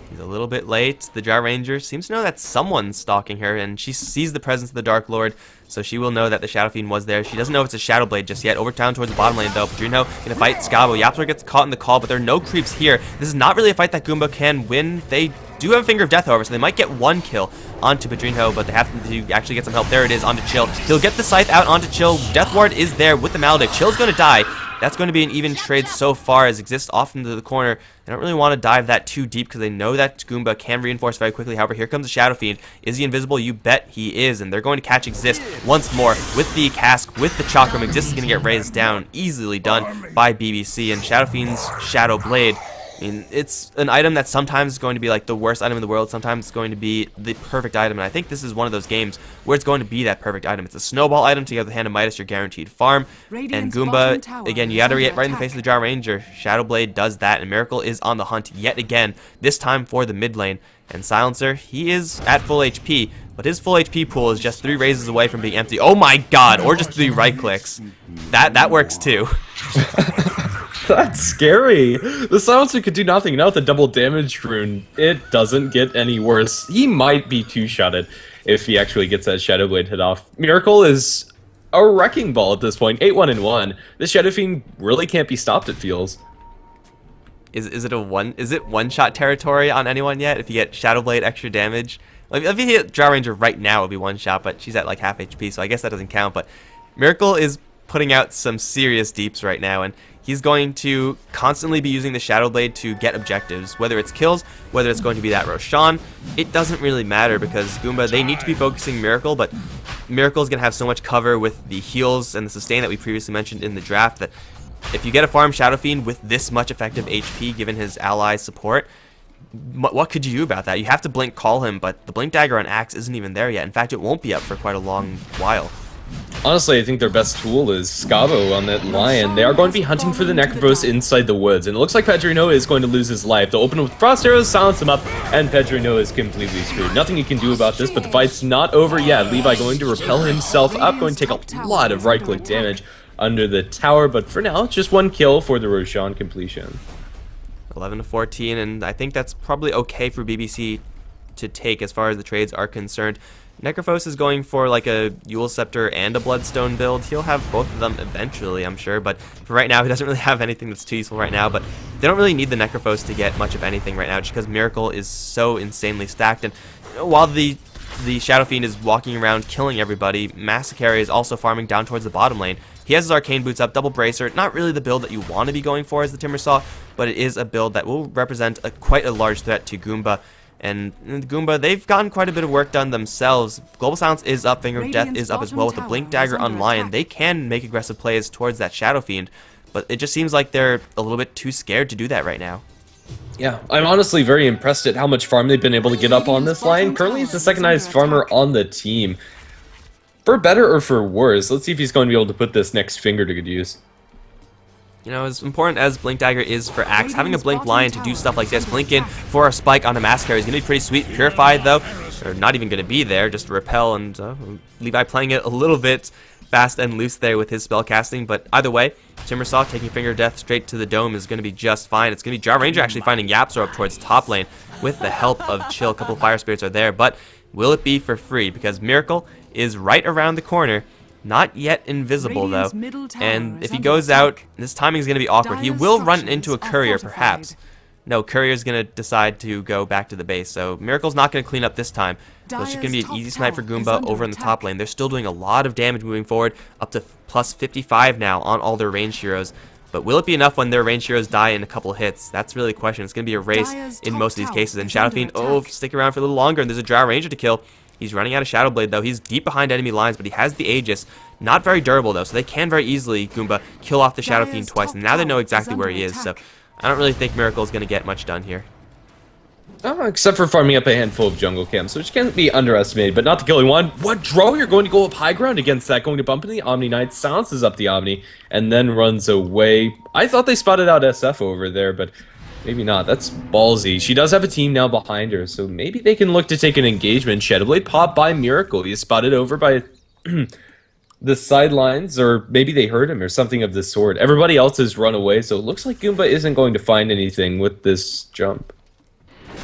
He's a little bit late. The Drow Ranger seems to know that someone's stalking her, and she sees the presence of the Dark Lord, so she will know that the Shadow Fiend was there. She doesn't know if it's a Shadow Blade just yet. Over down towards the bottom lane, though. Pedrinho gonna fight Scavo. Yapzor gets caught in the call, but there are no creeps here. This is not really a fight that Goomba can win. They do have a Finger of Death, however, so they might get one kill onto Pedrinho, but they have to actually get some help. There it is, onto Chill. He'll get the Scythe out onto Chill. Death Ward is there with the Maledict. Chill's gonna die. That's going to be an even trade so far, as Exist off into the corner. They don't really want to dive that too deep because they know that Goomba can reinforce very quickly. However, here comes the Shadow Fiend. Is he invisible? You bet he is, and they're going to catch Exist once more with the cask, with the Chakram. Exist is going to get raised down. Easily done by BBC, and Shadow Fiend's Shadow Blade. I mean, it's an item that's sometimes going to be like the worst item in the world, sometimes it's going to be the perfect item, and I think this is one of those games where it's going to be that perfect item. It's a snowball item together with Hand of Midas, your guaranteed farm, and Goomba, again, you gotta get right in the face of the Drow Ranger. Shadow Blade does that, and Miracle is on the hunt yet again, this time for the mid lane, and Silencer, he is at full HP, but his full HP pool is just 3 raises away from being empty. Oh my god, or just 3 right clicks. That works too. That's scary. The Silencer could do nothing. Now with the double damage rune, it doesn't get any worse. He might be 2-shotted if he actually gets that Shadow Blade hit off. Miracle is a wrecking ball at this point. 8-1-1. This Shadow Fiend really can't be stopped, it feels. Is it one-shot territory on anyone yet? If you get Shadow Blade extra damage, like, if you hit Drow Ranger right now, it would be 1 shot, but she's at like half HP, so I guess that doesn't count. But Miracle is putting out some serious deeps right now, and he's going to constantly be using the Shadow Blade to get objectives, whether it's kills, whether it's going to be that Roshan. It doesn't really matter because Goomba, they need to be focusing Miracle, but Miracle is going to have so much cover with the heals and the sustain that we previously mentioned in the draft that if you get a farm Shadow Fiend with this much effective HP given his ally support, what could you do about that? You have to Blink Call him, but the Blink Dagger on Axe isn't even there yet. In fact, it won't be up for quite a long while. Honestly, I think their best tool is Scavo on that Lion. They are going to be hunting for the Necrophos inside the woods, and it looks like Pedrinho is going to lose his life. They'll open with Frost Arrows, silence him up, and Pedrinho is completely screwed. Nothing you can do about this, but the fight's not over yet. Levi going to repel himself up, going to take a lot of right-click damage under the tower, but for now, just 1 kill for the Roshan completion. 11-14, and I think that's probably okay for BBC to take as far as the trades are concerned. Necrophos is going for like a Eul Scepter and a Bloodstone build. He'll have both of them eventually, I'm sure, but for right now, he doesn't really have anything that's too useful right now, but they don't really need the Necrophos to get much of anything right now, just because Miracle is so insanely stacked, and while the Shadow Fiend is walking around killing everybody, Massacre is also farming down towards the bottom lane. He has his Arcane Boots up, Double Bracer, not really the build that you want to be going for as the Timbersaw, but it is a build that will represent quite a large threat to Goomba. And Goomba, they've gotten quite a bit of work done themselves. Global Silence is up, Finger of Death is up as well with the Blink Dagger on Lion. They can make aggressive plays towards that Shadow Fiend, but it just seems like they're a little bit too scared to do that right now. Yeah, I'm honestly very impressed at how much farm they've been able to get up on this line. Currently, he's the second highest farmer on the team. For better or for worse, let's see if he's going to be able to put this next finger to good use. You know, as important as Blink Dagger is for Axe, having a Blink Lion to do stuff like this, Blink in for a spike on a Mass Carry is going to be pretty sweet. Purified, though, or not even going to be there, just Repel, and Levi playing it a little bit fast and loose there with his spell casting. But either way, Timbersaw taking Finger of Death straight to the dome is going to be just fine. It's going to be Jar Ranger actually finding Yapzor up towards top lane with the help of Chill. A couple of Fire Spirits are there, but will it be for free? Because Miracle is right around the corner. Not yet invisible, though, and if he goes out, this timing is going to be awkward. He will run into a Courier, perhaps. No, Courier's going to decide to go back to the base, so Miracle's not going to clean up this time. So it's just going to be an easy snipe for Goomba over in the top lane. They're still doing a lot of damage moving forward, up to plus 55 now on all their ranged heroes. But will it be enough when their ranged heroes die in a couple hits? That's really the question. It's going to be a race in most of these cases. And Shadow Fiend, stick around for a little longer, and there's a Jar Ranger to kill. He's running out of Shadow Blade, though. He's deep behind enemy lines, but he has the Aegis. Not very durable, though, so they can very easily, Goomba, kill off the Shadow Fiend twice. And now they know exactly where he is, so I don't really think Miracle is going to get much done here. Except for farming up a handful of jungle camps, which can't be underestimated, but not the killing one. What draw? You're going to go up high ground against that, going to bump into the Omni Knight, silences up the Omni, and then runs away. I thought they spotted out SF over there, but maybe not. That's ballsy. She does have a team now behind her, so maybe they can look to take an engagement. Shadowblade pop by Miracle. He's spotted over by the sidelines, or maybe they heard him or something of the sort. Everybody else has run away, so it looks like Goomba isn't going to find anything with this jump.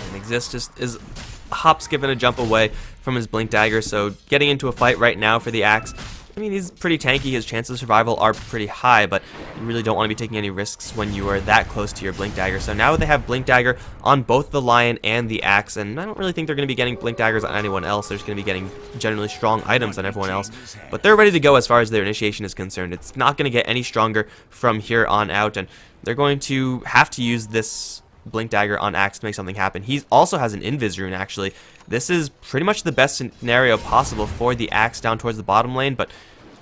And Exist just is a hop, skip, and a jump away from his Blink Dagger, so getting into a fight right now for the Axe, I mean, he's pretty tanky. His chances of survival are pretty high, but you really don't want to be taking any risks when you are that close to your Blink Dagger. So now they have Blink Dagger on both the Lion and the Axe, and I don't really think they're going to be getting Blink Daggers on anyone else. They're just going to be getting generally strong items on everyone else. But they're ready to go as far as their initiation is concerned. It's not going to get any stronger from here on out, and they're going to have to use this Blink Dagger on Axe to make something happen. He also has an Invis rune, actually. This is pretty much the best scenario possible for the Axe down towards the bottom lane, but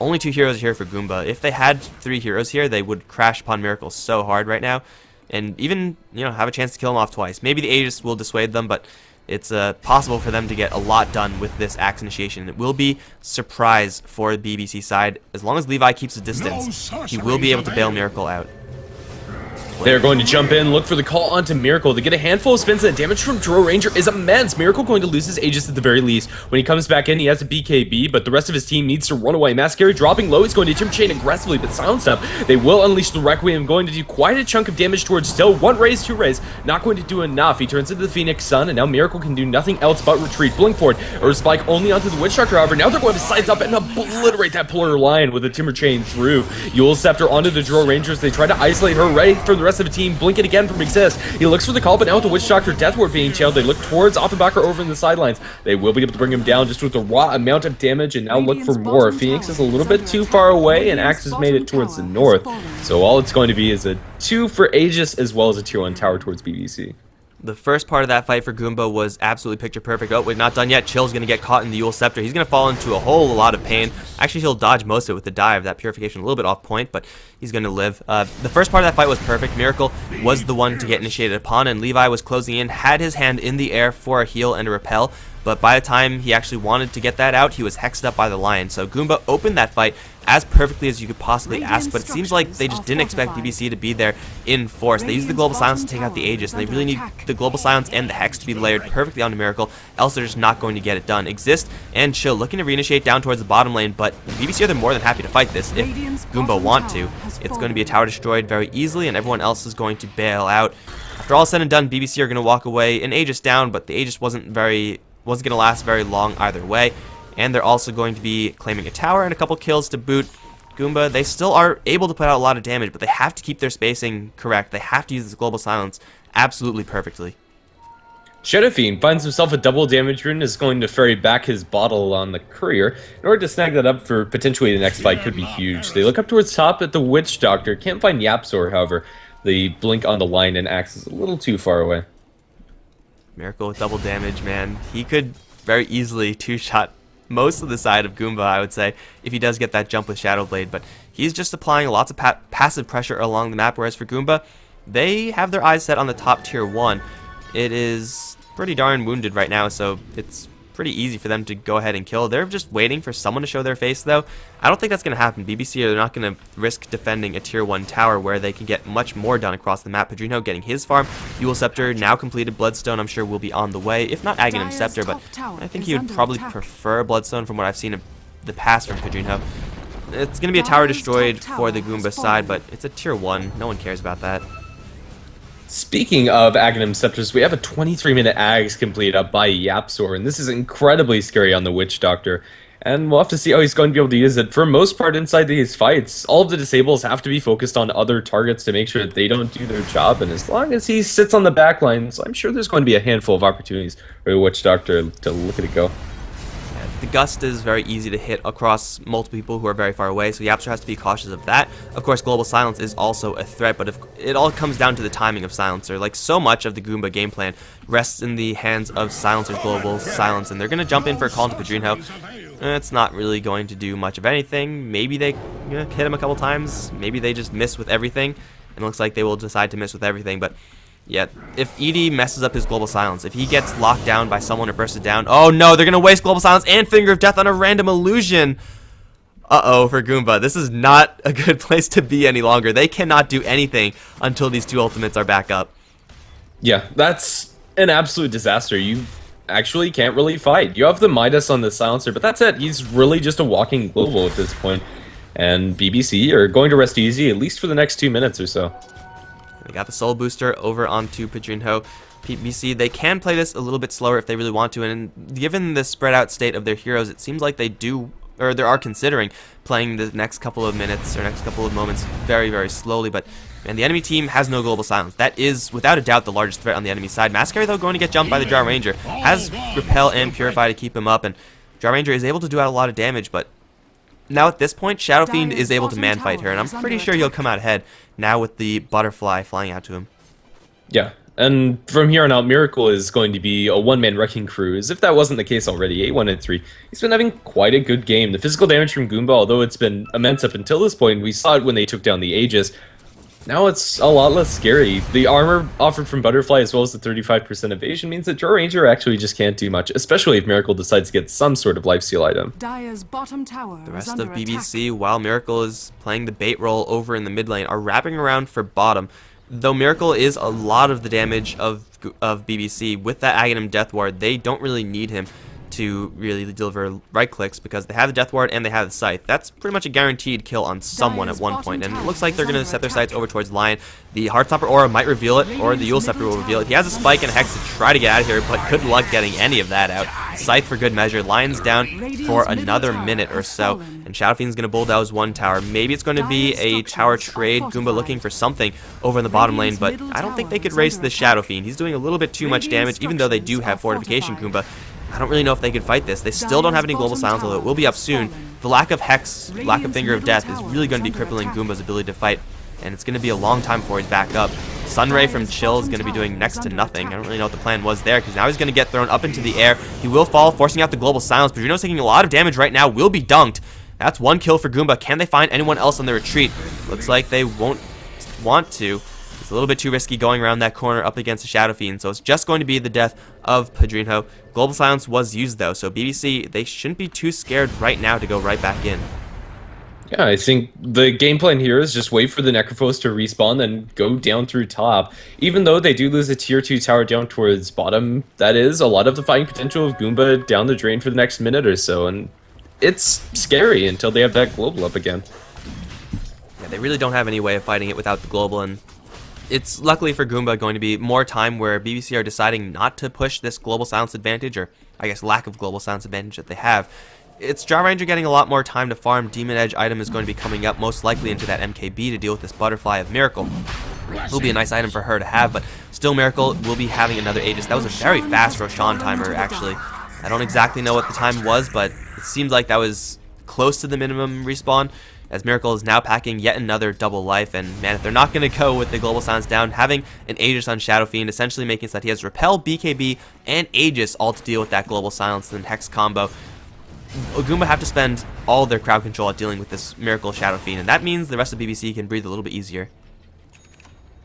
only 2 heroes here for Goomba. If they had 3 heroes here, they would crash upon Miracle so hard right now, and even, you know, have a chance to kill him off twice. Maybe the Aegis will dissuade them, but it's possible for them to get a lot done with this Axe initiation. It will be surprise for the BBC side. As long as Levi keeps a distance, he will be able to bail Miracle out. They're going to jump in, look for the call onto Miracle. They get a handful of spins, and the damage from Drow Ranger is immense. Miracle going to lose his Aegis at the very least. When he comes back in, he has a BKB, but the rest of his team needs to run away. Mass Carry dropping low. He's going to Timber Chain aggressively, but silenced up. They will unleash the Requiem, going to do quite a chunk of damage towards still 1 raise, 2 raise. Not going to do enough. He turns into the Phoenix Sun, and now Miracle can do nothing else but retreat. Blink forward, or spike only onto the Witch Doctor, however. Now they're going to size up and obliterate that Polar Lion with a Timber Chain through. Yule Scepter onto the Drow Rangers. They try to isolate her, ready for the rest of the team. Blink it again from Exist. He looks for the call, but now with the Witch Doctor Death Ward being channeled, they look towards Offenbacher over in the sidelines. They will be able to bring him down just with the raw amount of damage, and now look for more. Phoenix is a little bit too far away, and Axe has made it towards the north. So all it's going to be is a 2 for Aegis as well as a tier 1 tower towards BBC. The first part of that fight for Goomba was absolutely picture perfect. Oh, we're not done yet. Chill's going to get caught in the Yule Scepter. He's going to fall into a whole lot of pain. Actually, he'll dodge most of it with the dive. That purification a little bit off point, but he's going to live. The first part of that fight was perfect. Miracle was the one to get initiated upon, and Levi was closing in, had his hand in the air for a heal and a repel, but by the time he actually wanted to get that out, he was hexed up by the Lion. So Goomba opened that fight as perfectly as you could possibly ask, but it seems like they just didn't expect BBC to be there in force. They used the Global Silence to take out the Aegis, and they really need the Global Silence and the Hex to be layered perfectly onto Miracle, else they're just not going to get it done. Exist and Chill looking to reinitiate down towards the bottom lane, but BBC are more than happy to fight this if Goomba want to. It's going to be a tower destroyed very easily, and everyone else is going to bail out. After all said and done, BBC are going to walk away, an Aegis down, but the Aegis wasn't going to last very long either way, and they're also going to be claiming a tower and a couple kills to boot. Goomba, they still are able to put out a lot of damage, but they have to keep their spacing correct. They have to use this Global Silence absolutely perfectly. Shadow Fiend finds himself a double damage rune, is going to ferry back his bottle on the Courier. In order to snag that up for potentially the next fight could be huge. They look up towards top at the Witch Doctor. Can't find Yapzor, however. The blink on the Lion and Axe is a little too far away. Miracle with double damage, man. He could very easily two-shot most of the side of Goomba, I would say, if he does get that jump with Shadow Blade. But he's just applying lots of passive pressure along the map, whereas for Goomba, they have their eyes set on the top tier 1. It is pretty darn wounded right now, so it's pretty easy for them to go ahead and kill. They're just waiting for someone to show their face, though. I don't think that's going to happen. BBC are not going to risk defending a tier 1 tower where they can get much more done across the map. Padrino getting his farm. Dual Scepter now completed. Bloodstone, I'm sure, will be on the way. If not Aghanim Scepter, but I think he would probably prefer Bloodstone from what I've seen of the past from Padrino. It's going to be a tower destroyed for the Goomba side, but it's a tier 1. No one cares about that. Speaking of Aghanim Scepters, we have a 23-minute Ags completed up by Yapzor, and this is incredibly scary on the Witch Doctor. And we'll have to see how he's going to be able to use it. For most part inside these fights, all of the disables have to be focused on other targets to make sure that they don't do their job, and as long as he sits on the back lines, I'm sure there's going to be a handful of opportunities for the Witch Doctor to look at it go. The Gust is very easy to hit across multiple people who are very far away, so Yapzor has to be cautious of that. Of course, Global Silence is also a threat, but it all comes down to the timing of Silencer. Like, so much of the Goomba game plan rests in the hands of Silencer's Global Silence, and they're going to jump in for a call to Padrino. It's not really going to do much of anything. Maybe they hit him a couple times. Maybe they just miss with everything. It looks like they will decide to miss with everything, but yeah, if ED messes up his Global Silence, if he gets locked down by someone or bursted down, oh no, they're going to waste Global Silence and Finger of Death on a random illusion. Uh-oh for Goomba. This is not a good place to be any longer. They cannot do anything until these 2 ultimates are back up. Yeah, that's an absolute disaster. You actually can't really fight. You have the Midas on the Silencer, but that's it. He's really just a walking global at this point. And BBC are going to rest easy, at least for the next 2 minutes or so. They got the Soul Booster over onto Padrino. BBC, they can play this a little bit slower if they really want to, and given the spread out state of their heroes, it seems like they are considering playing the next couple of minutes or next couple of moments very, very slowly. But man, the enemy team has no Global Silence. That is, without a doubt, the largest threat on the enemy side. Masquerade, though, going to get jumped by the Drow Ranger. Has Repel and Purify to keep him up, and Drow Ranger is able to do out a lot of damage, but now at this point, Shadow Fiend is able to man-fight her, and I'm pretty sure he'll come out ahead now with the Butterfly flying out to him. Yeah, and from here on out, Miracle is going to be a one-man wrecking crew, as if that wasn't the case already. 8-1-3. He's been having quite a good game. The physical damage from Goomba, although it's been immense up until this point, we saw it when they took down the Aegis. Now it's a lot less scary. The armor offered from Butterfly as well as the 35% evasion means that Drow Ranger actually just can't do much, especially if Miracle decides to get some sort of lifesteal item. Dire's bottom tower The rest of BBC, while Miracle is playing the bait role over in the mid lane, are wrapping around for bottom. Though Miracle is a lot of the damage of BBC, with that Aghanim Death Ward, they don't really need him to really deliver right clicks because they have the Death Ward and they have the Scythe. That's pretty much a guaranteed kill on someone at one point, and it looks like they're going to set their sights over towards Lion. The Heartstopper Aura might reveal it, or the Yule Scepter will reveal it. He has a Spike and a Hex to try to get out of here, but good luck getting any of that out. Scythe for good measure. Lion's down for another minute or so, and Shadow Fiend's going to bulldoze one tower. Maybe it's going to be a tower trade. Goomba looking for something over in the bottom lane, but I don't think they could race the Shadow Fiend. He's doing a little bit too much damage, even though they do have Fortification Goomba. I don't really know if they could fight this. They still don't have any Global Silence, although it will be up soon. The lack of Hex, lack of Finger of Death is really going to be crippling Goomba's ability to fight, and it's going to be a long time before he's back up. Sunray from Chill is going to be doing next to nothing. I don't really know what the plan was there, because now he's going to get thrown up into the air. He will fall, forcing out the Global Silence. Padrino's taking a lot of damage right now, will be dunked. That's one kill for Goomba. Can they find anyone else on the retreat? Looks like they won't want to. It's a little bit too risky going around that corner up against the Shadow Fiend, so it's just going to be the death of Padrino. Global Silence was used, though, so BBC, they shouldn't be too scared right now to go right back in. Yeah, I think the game plan here is just wait for the Necrophos to respawn and go down through top. Even though they do lose a tier 2 tower down towards bottom, that is a lot of the fighting potential of Goomba down the drain for the next minute or so, and it's scary until they have that global up again. Yeah, they really don't have any way of fighting it without the global, and it's luckily for Goomba going to be more time where BBC are deciding not to push this Global Silence advantage, or I guess lack of Global Silence advantage that they have. It's Drow Ranger getting a lot more time to farm. Demon Edge item is going to be coming up most likely into that MKB to deal with this Butterfly of Miracle. It will be a nice item for her to have, but still Miracle will be having another Aegis. That was a very fast Roshan timer, actually. I don't exactly know what the time was, but it seems like that was close to the minimum respawn, as Miracle is now packing yet another double life. And man, if they're not going to go with the Global Silence down, having an Aegis on Shadow Fiend essentially making it so that he has Repel, BKB, and Aegis all to deal with that Global Silence and Hex combo. Goomba have to spend all their crowd control at dealing with this Miracle Shadow Fiend, and that means the rest of BBC can breathe a little bit easier.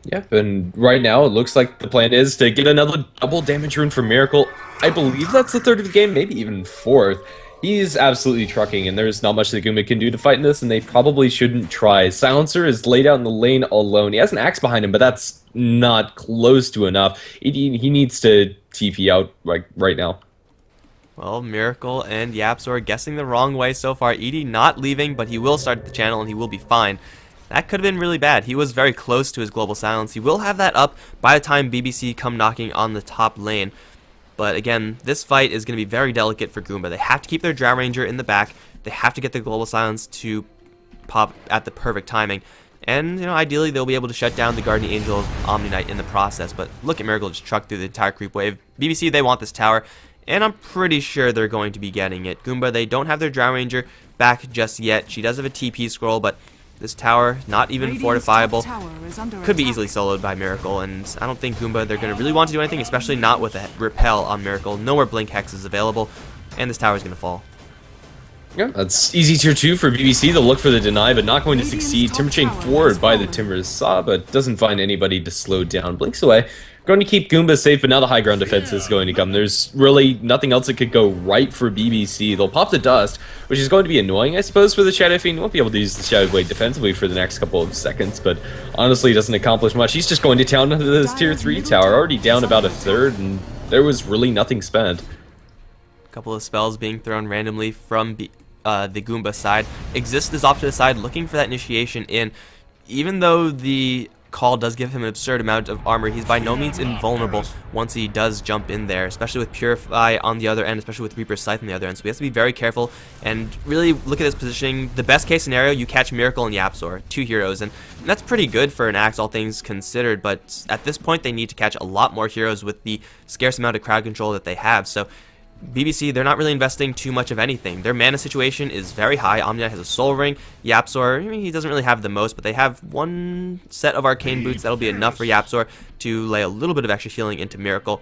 Yep, and right now it looks like the plan is to get another double damage rune for Miracle. I believe that's the third of the game, maybe even fourth. He's absolutely trucking, and there's not much that Goomba can do to fight in this, and they probably shouldn't try. Silencer is laid out in the lane alone. He has an axe behind him, but that's not close to enough. He needs to TP out right now. Well, Miracle and Yapzor guessing the wrong way so far. Edie not leaving, but he will start the channel and he will be fine. That could have been really bad. He was very close to his Global Silence. He will have that up by the time BBC come knocking on the top lane. But again, this fight is going to be very delicate for Goomba. They have to keep their Drow Ranger in the back. They have to get the Global Silence to pop at the perfect timing. And, you know, ideally they'll be able to shut down the Guardian Angel of Omni Knight in the process. But look at Miracle just truck through the entire creep wave. BBC, they want this tower. And I'm pretty sure they're going to be getting it. Goomba, they don't have their Drow Ranger back just yet. She does have a TP scroll, but this tower, not even fortifiable, could be easily soloed by Miracle. And I don't think Goomba, they're going to really want to do anything, especially not with a repel on Miracle. No more Blink Hexes available, and this tower is going to fall. Yeah, that's easy tier 2 for BBC. They'll look for the deny, but not going to succeed. Timber Chain forward by the Timbers Saw, but doesn't find anybody to slow down. Blinks away. Going to keep Goomba safe, but now the high ground defense is going to come. There's really nothing else that could go right for BBC. They'll pop the dust, which is going to be annoying, I suppose, for the Shadow Fiend. Won't be able to use the Shadow Blade defensively for the next couple of seconds, but honestly doesn't accomplish much. He's just going to town into this tier 3 tower, already down about a third, and there was really nothing spent. A couple of spells being thrown randomly from the Goomba side. Exist is off to the side looking for that initiation in. Even though the call does give him an absurd amount of armor, he's by no means invulnerable once he does jump in there, especially with Purify on the other end, especially with Reaper's Scythe on the other end. So he has to be very careful and really look at his positioning. The best case scenario, you catch Miracle and Yapzor, 2 heroes, and that's pretty good for an axe, all things considered, but at this point they need to catch a lot more heroes with the scarce amount of crowd control that they have. So BBC, they're not really investing too much of anything. Their mana situation is very high. Omni Knight has a Soul Ring. Yapzor, I mean, he doesn't really have the most, but they have one set of Arcane Boots. That'll be enough for Yapzor to lay a little bit of extra healing into Miracle.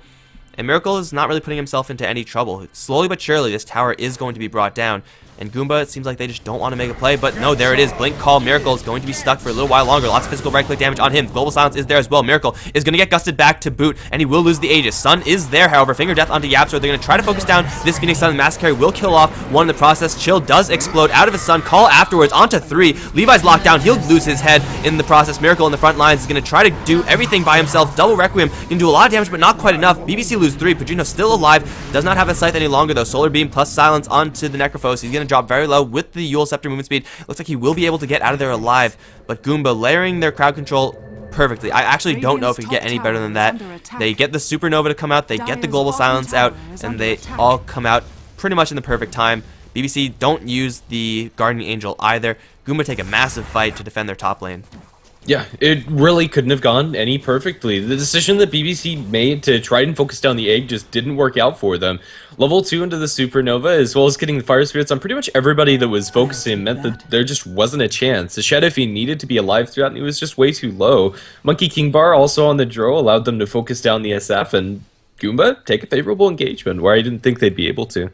And Miracle is not really putting himself into any trouble. Slowly but surely, this tower is going to be brought down. And Goomba, it seems like they just don't want to make a play, but no, there it is. Blink Call, Miracle is going to be stuck for a little while longer. Lots of physical right-click damage on him. Global Silence is there as well. Miracle is going to get gusted back to boot, and he will lose the Aegis. Sun is there, however. Finger Death onto Yapzor. They're going to try to focus down this Phoenix Sun. The Massacre will kill off one in the process. Chill does explode out of his Sun. Call afterwards onto 3. Levi's locked down. He'll lose his head in the process. Miracle in the front lines is going to try to do everything by himself. Double Requiem can do a lot of damage, but not quite enough. BBC lose 3. Padrino still alive. Does not have a Scythe any longer, though. Solar Beam plus Silence onto the Necrophos. He's going to drop very low with the Yule Scepter movement speed. Looks like he will be able to get out of there alive, but Goomba layering their crowd control perfectly. I actually don't know if we can get any better than that. They get the Supernova to come out, they get the Global Silence out, and they all come out pretty much in the perfect time. BBC don't use the Guardian Angel either. Goomba take a massive fight to defend their top lane. Yeah, it really couldn't have gone any perfectly. The decision that BBC made to try and focus down the egg just didn't work out for them. Level 2 into the Supernova, as well as getting the Fire Spirits on pretty much everybody that was focusing, meant that there just wasn't a chance. The Shadow Fiend needed to be alive throughout, and he was just way too low. Monkey King Bar also on the draw allowed them to focus down the SF, and Goomba take a favorable engagement where I didn't think they'd be able to.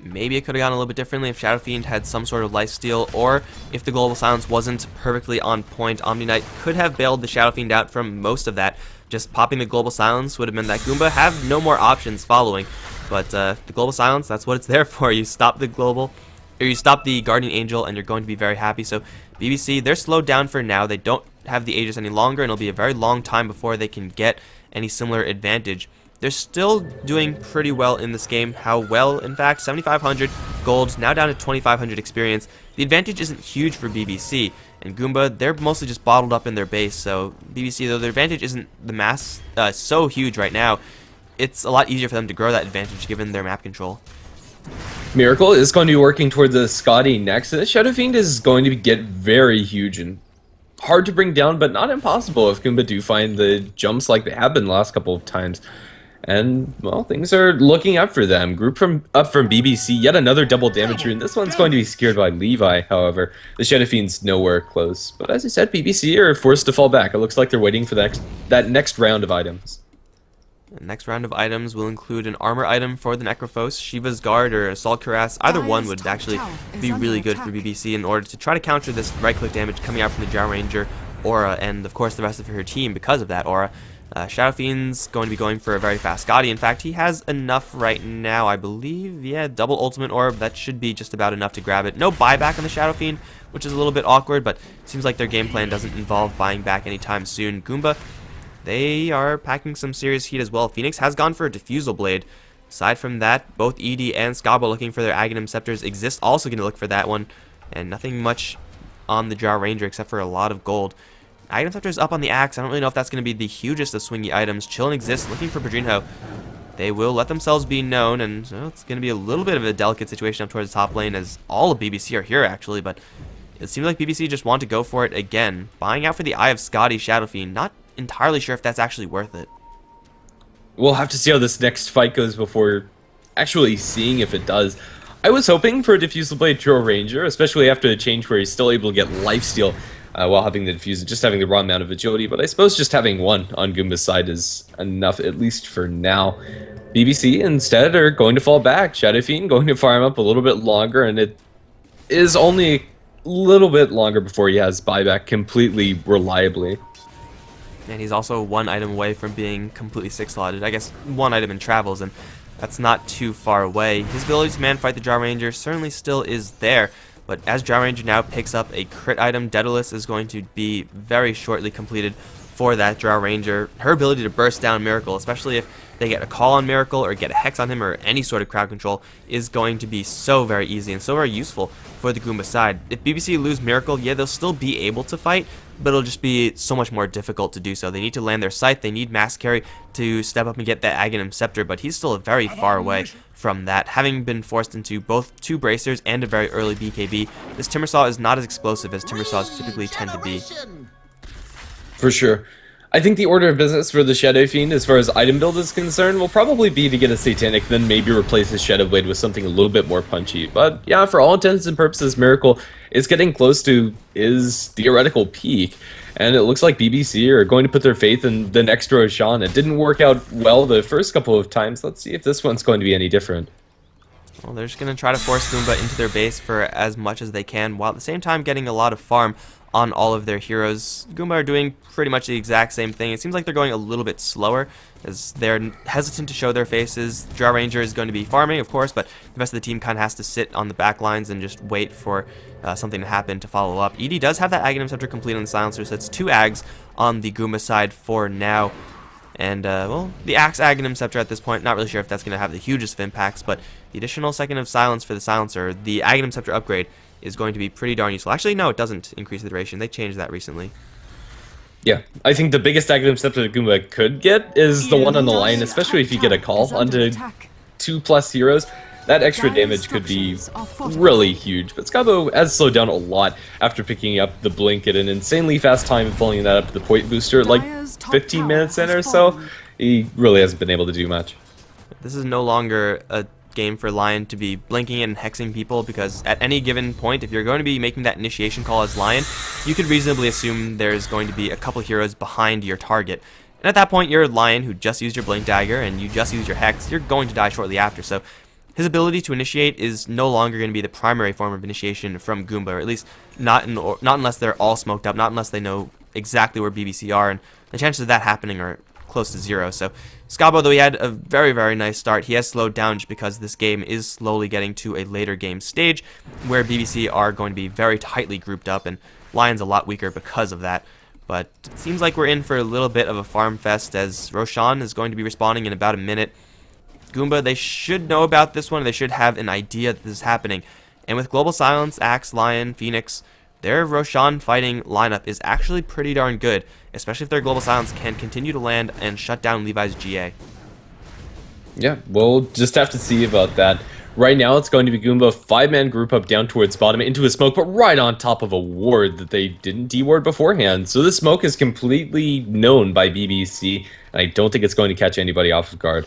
Maybe it could have gone a little bit differently if Shadow Fiend had some sort of lifesteal, or if the Global Silence wasn't perfectly on point. Omni Knight could have bailed the Shadow Fiend out from most of that. Just popping the Global Silence would have meant that Goomba have no more options following. But the Global Silence, that's what it's there for. You stop the Global, or you stop the Guardian Angel, and you're going to be very happy. So BBC, they're slowed down for now. They don't have the Aegis any longer, and it'll be a very long time before they can get any similar advantage. They're still doing pretty well in this game. How well, in fact? 7,500 gold, now down to 2,500 experience. The advantage isn't huge for BBC, and Goomba, they're mostly just bottled up in their base, so BBC, though their advantage isn't the mass so huge right now, it's a lot easier for them to grow that advantage given their map control. Miracle is going to be working towards the Scotty next, and the Shadow Fiend is going to get very huge and hard to bring down, but not impossible if Goomba do find the jumps like they have been the last couple of times. And, well, things are looking up for them. Group up from BBC, yet another double damage rune. This one's going to be secured by Levi, however. The Shadow Fiend's nowhere close. But as I said, BBC are forced to fall back. It looks like they're waiting for that next round of items. The next round of items will include an armor item for the Necrophos, Shiva's Guard, or Assault Cuirass. Either one would actually be really good for BBC in order to try to counter this right-click damage coming out from the Drow Ranger aura, and of course the rest of her team because of that aura. Shadow Fiend's going to be going for a very fast Scotty. In fact, he has enough right now, I believe. Yeah, double Ultimate Orb. That should be just about enough to grab it. No buyback on the Shadow Fiend, which is a little bit awkward, but seems like their game plan doesn't involve buying back anytime soon. Goomba, they are packing some serious heat as well. Phoenix has gone for a Diffusal Blade. Aside from that, both Edie and Skabo looking for their Aghanim Scepters. Exist also going to look for that one, and nothing much on the Drow Ranger except for a lot of gold. Aghanim Scepter's up on the axe. I don't really know if that's going to be the hugest of swingy items. Chill and Exist looking for Padrinho. They will let themselves be known, and it's going to be a little bit of a delicate situation up towards the top lane, as all of BBC are here actually, but it seems like BBC just want to go for it again. Buying out for the Eye of Scotty Shadow Fiend. Not entirely sure if that's actually worth it. We'll have to see how this next fight goes before actually seeing if it does. I was hoping for a Diffusal Blade Drow Ranger, especially after the change where he's still able to get lifesteal while having the Diffuse, just having the raw amount of agility, but I suppose just having one on Goomba's side is enough, at least for now. BBC instead are going to fall back. Shadow Fiend going to farm up a little bit longer, and it is only a little bit longer before he has buyback completely reliably. And he's also one item away from being completely 6-slotted. I guess one item in travels, and that's not too far away. His ability to man-fight the Drow Ranger certainly still is there, but as Drow Ranger now picks up a crit item, Daedalus is going to be very shortly completed for that Drow Ranger. Her ability to burst down Miracle, especially if they get a call on Miracle or get a Hex on him or any sort of crowd control, is going to be so very easy and so very useful for the Goomba side. If BBC lose Miracle, yeah, they'll still be able to fight, but it'll just be so much more difficult to do so. They need to land their Scythe, they need Mass Carry to step up and get that Aghanim Scepter, but he's still very far away from that. Having been forced into both 2 bracers and a very early BKB, this Timbersaw is not as explosive as Timbersaws typically tend to be. For sure. I think the order of business for the Shadow Fiend, as far as item build is concerned, will probably be to get a Satanic, then maybe replace his Shadow Blade with something a little bit more punchy. But yeah, for all intents and purposes, Miracle is getting close to his theoretical peak, and it looks like BBC are going to put their faith in the next Roshan. It didn't work out well the first couple of times. Let's see if this one's going to be any different. Well, they're just going to try to force Goomba into their base for as much as they can, while at the same time getting a lot of farm on all of their heroes. Goomba are doing pretty much the exact same thing. It seems like they're going a little bit slower, as they're hesitant to show their faces. Drow Ranger is going to be farming, of course, but the rest of the team kind of has to sit on the back lines and just wait for something to happen to follow up. Edie does have that Aghanim Scepter complete on the Silencer, so it's 2 Ags on the Goomba side for now. And, well, the Axe Aghanim Scepter at this point, not really sure if that's going to have the hugest of impacts, but the additional second of silence for the Silencer, the Aghanim Scepter upgrade, is going to be pretty darn useful. Actually, no, it doesn't increase the duration. They changed that recently. Yeah, I think the biggest Aghanim Scepter that Goomba could get is the one on the line, especially if you get a call onto 2+ heroes. That extra damage could be really huge, but Skabo has slowed down a lot after picking up the Blink at an insanely fast time and following that up with the point booster like 15 minutes in or so. He really hasn't been able to do much. This is no longer a game for Lion to be blinking and hexing people, because at any given point, if you're going to be making that initiation call as Lion, you could reasonably assume there's going to be a couple heroes behind your target. And at that point, you're a Lion who just used your Blink Dagger and you just used your Hex, you're going to die shortly after. So his ability to initiate is no longer going to be the primary form of initiation from Goomba, or at least not unless they're all smoked up, not unless they know exactly where BBC are, and the chances of that happening are close to 0. So Skabo, though he had a very, very nice start, he has slowed down just because this game is slowly getting to a later game stage where BBC are going to be very tightly grouped up, and Lion's a lot weaker because of that. But it seems like we're in for a little bit of a farm fest, as Roshan is going to be respawning in about a minute. Goomba, they should know about this one. They should have an idea that this is happening. And with Global Silence, Axe, Lion, Phoenix, their Roshan fighting lineup is actually pretty darn good, especially if their Global Silence can continue to land and shut down Levi's GA. Yeah, we'll just have to see about that. Right now, it's going to be Goomba 5-man group up down towards bottom into a smoke, but right on top of a ward that they didn't deward beforehand. So this smoke is completely known by BBC, and I don't think it's going to catch anybody off guard.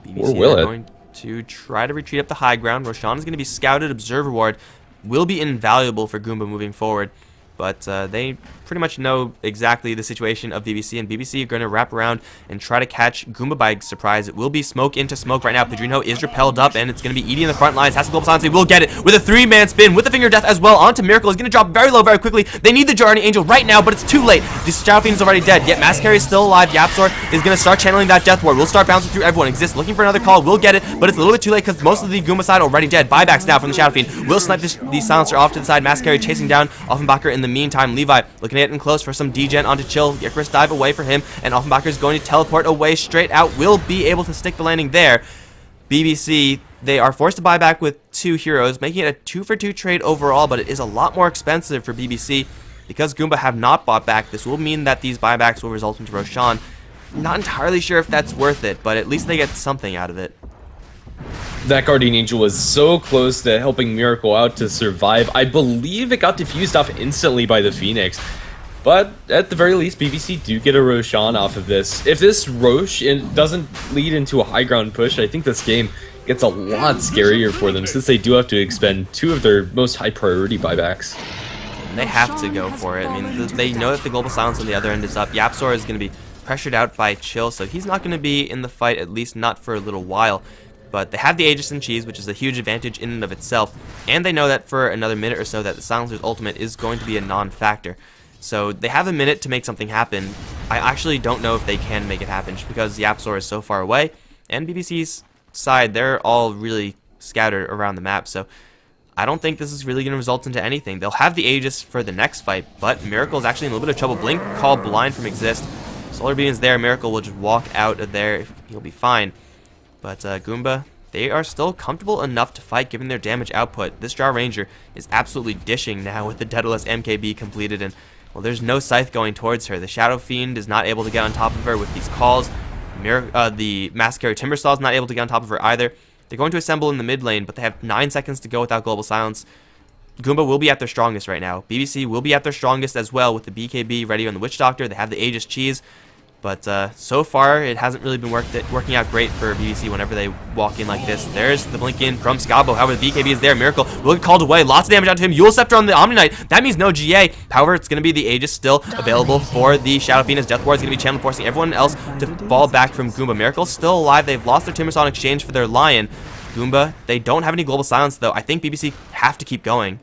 BBC or will it? Going to try to retreat up the high ground. Roshan is going to be scouted. Observer ward will be invaluable for Goomba moving forward. but they pretty much know exactly the situation of BBC, and BBC are going to wrap around and try to catch Goomba by surprise. It will be smoke into smoke right now. Padrino is repelled up, and it's going to be Edie in the front lines. Has to global silence. He will get it with a 3-man spin with the finger of death as well onto Miracle. He's going to drop very low very quickly. They need the Guardian Angel right now, but it's too late. The Shadow Fiend is already dead, yet Mass Carry is still alive. Yapzor is going to start channeling that Death Ward. We'll start bouncing through everyone. Exist looking for another call. We'll get it, but it's a little bit too late because most of the Goomba side already dead. Buybacks now from the Shadow Fiend. Will snipe the Silencer off to the side. Mass Carry chasing down Offenbacher in the meantime. Levi looking at it in close for some degen onto Chill. Icarus dive away for him, and Offenbacher is going to teleport away straight out. Will be able to stick the landing there. BBC, they are forced to buy back with 2 heroes, making it a 2-for-2 trade overall, but it is a lot more expensive for BBC. Because Goomba have not bought back, this will mean that these buybacks will result into Roshan. Not entirely sure if that's worth it, but at least they get something out of it. That Guardian Angel was so close to helping Miracle out to survive. I believe it got diffused off instantly by the Phoenix. But at the very least, BBC do get a Roshan off of this. If this Rosh doesn't lead into a high ground push, I think this game gets a lot scarier for them since they do have to expend 2 of their most high priority buybacks. They have to go for it. I mean, they know that the global silence on the other end is up. Yapzor is going to be pressured out by Chill, so he's not going to be in the fight, at least not for a little while. But they have the Aegis and Cheese, which is a huge advantage in and of itself, and they know that for another minute or so that the Silencer's ultimate is going to be a non-factor. So they have a minute to make something happen. I actually don't know if they can make it happen just because Yapzor is so far away, and BBC's side, they're all really scattered around the map, so I don't think this is really going to result into anything. They'll have the Aegis for the next fight, but Miracle is actually in a little bit of trouble. Blink, call blind from Exist. Solar Beam is there. Miracle will just walk out of there. He'll be fine. But Goomba, they are still comfortable enough to fight given their damage output. This Jar Ranger is absolutely dishing now with the Daedalus MKB completed, and well, there's no Scythe going towards her. The Shadow Fiend is not able to get on top of her with these calls. The Mass Carry Timbersaw is not able to get on top of her either. They're going to assemble in the mid lane, but they have 9 seconds to go without Global Silence. Goomba will be at their strongest right now. BBC will be at their strongest as well with the BKB ready on the Witch Doctor. They have the Aegis Cheese. But so far, it hasn't really been working out great for BBC whenever they walk in like this. There's the blink in from Scabo. However, the BKB is there. Miracle will get called away. Lots of damage out to him. Eul Scepter on the Omni Knight. That means no GA. However, it's going to be the Aegis still available for the Shadow Fiend. Death Ward is going to be channel forcing everyone else to fall back from Goomba. Miracle's still alive. They've lost their Timbersaw in exchange for their Lion. Goomba, they don't have any Global Silence, though. I think BBC have to keep going.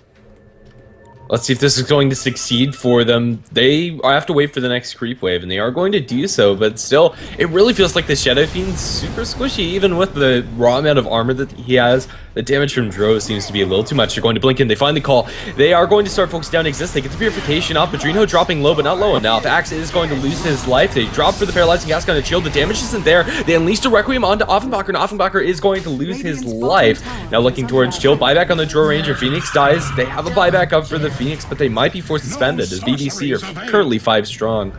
Let's see if this is going to succeed for them. They have to wait for the next creep wave, and they are going to do so, but still, it really feels like the Shadow Fiend's super squishy, even with the raw amount of armor that he has. The damage from Dro seems to be a little too much. They're going to blink in. They find the call. They are going to start focusing down Exist. They get the purification off. Padrino dropping low, but not low enough. Axe is going to lose his life. They drop for the paralyzing gas gun to shield. The damage isn't there. They unleash the Requiem onto Offenbacher, and Offenbacher is going to lose his life. Now looking towards Chill. Buyback on the Dro Ranger. Phoenix dies. They have a buyback up for the Phoenix, but they might be forced suspended as BBC are currently 5 strong.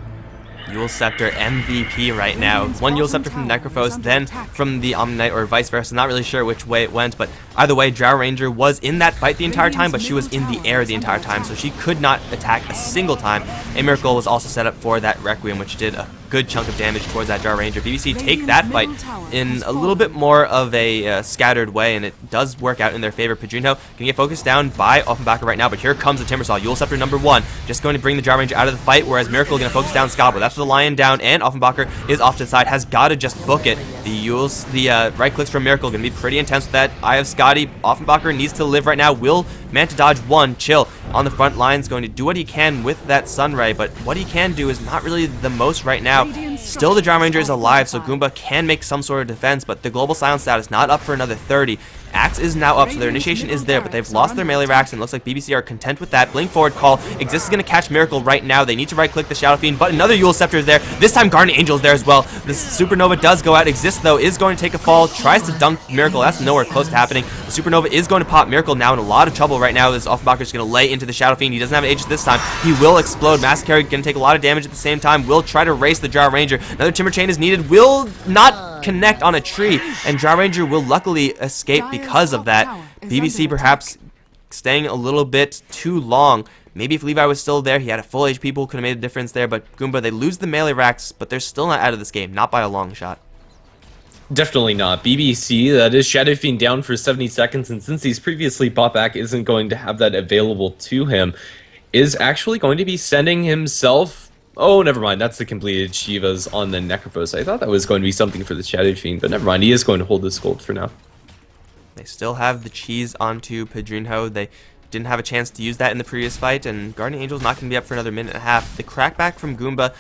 Eul Scepter MVP right now. One Eul Scepter from the Necrophos, then from the Omni Knight, or vice versa. Not really sure which way it went, but either way, Drow Ranger was in that fight the entire time, but she was in the air the entire time, so she could not attack a single time. A Miracle was also set up for that Requiem, which did a good chunk of damage towards that Drow Ranger. BBC take that fight in a little bit more of a scattered way, and it does work out in their favor. Padrino can get focused down by Offenbacher right now, but here comes the Timbersaw. Eul Scepter number 1, just going to bring the Drow Ranger out of the fight, whereas Miracle going to focus down Scabo. That's the Lion down, and Offenbacher is off to the side, has got to just book it. The right clicks from Miracle going to be pretty intense with that Eye of Scotty. Offenbacher needs to live right now. Will Manta dodge 1. Chill on the front lines, going to do what he can with that Sunray, but what he can do is not really the most right now. Still, the Drow Ranger is alive, so Goomba can make some sort of defense, but the Global Silence status not up for another 30. Axe is now up, so their initiation is there, but they've lost their melee racks, and it looks like BBC are content with that. Blink forward call. Exist is going to catch Miracle right now. They need to right-click the Shadow Fiend, but another Eul Scepter is there. This time, Guardian Angel is there as well. This Supernova does go out. Exist, though, is going to take a fall. Tries to dunk Miracle. That's nowhere close to happening. The Supernova is going to pop. Miracle now in a lot of trouble right now. This Offenbacher is going to lay into the Shadow Fiend. He doesn't have an Aegis this time. He will explode. Mass Carry going to take a lot of damage at the same time. Will try to race the Drow Ranger. Another Timber Chain is needed. Will not connect on a tree, and Drow Ranger will luckily escape because of that. BBC perhaps staying a little bit too long. Maybe if Levi was still there, he had a full HP pool, could have made a difference there, but Goomba, they lose the melee racks, but they're still not out of this game, not by a long shot. Definitely not. BBC, that is Shadow Fiend down for 70 seconds, and since he's previously bought back, isn't going to have that available to him. is actually going to be sending himself... Oh, never mind. That's the completed Shivas on the Necrophos. I thought that was going to be something for the Shadow Fiend, but never mind. He is going to hold this gold for now. They still have the cheese onto Pedrinho. They didn't have a chance to use that in the previous fight, and Guardian Angel's not going to be up for another minute and a half. The crackback from Goomba,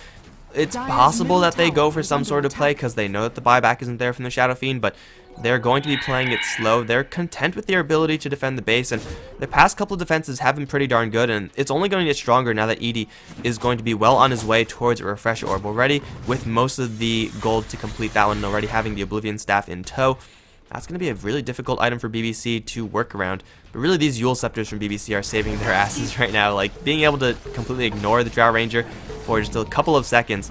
it's possible that they go for some sort of play because they know that the buyback isn't there from the Shadow Fiend, but they're going to be playing it slow. They're content with their ability to defend the base, and the past couple of defenses have been pretty darn good, and it's only going to get stronger now that Edie is going to be well on his way towards a Refresh Orb already, with most of the gold to complete that one, and already having the Oblivion Staff in tow. That's going to be a really difficult item for BBC to work around. But really, these Yule Scepters from BBC are saving their asses right now. Like, being able to completely ignore the Drow Ranger for just a couple of seconds.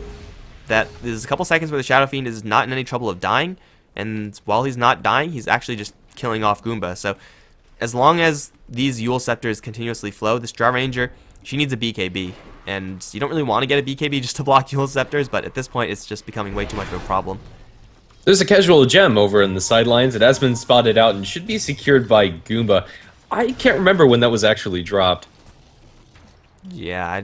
There's a couple seconds where the Shadow Fiend is not in any trouble of dying. And while he's not dying, he's actually just killing off Goomba. So, as long as these Yule Scepters continuously flow, this Drow Ranger, she needs a BKB. And you don't really want to get a BKB just to block Yule Scepters, but at this point, it's just becoming way too much of a problem. There's a casual gem over in the sidelines. It has been spotted out and should be secured by Goomba. I can't remember when that was actually dropped. Yeah, I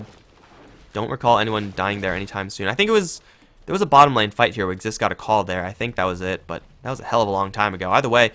don't recall anyone dying there anytime soon. I think there was a bottom lane fight here where Exist got a call there. I think that was it, but that was a hell of a long time ago. Either way,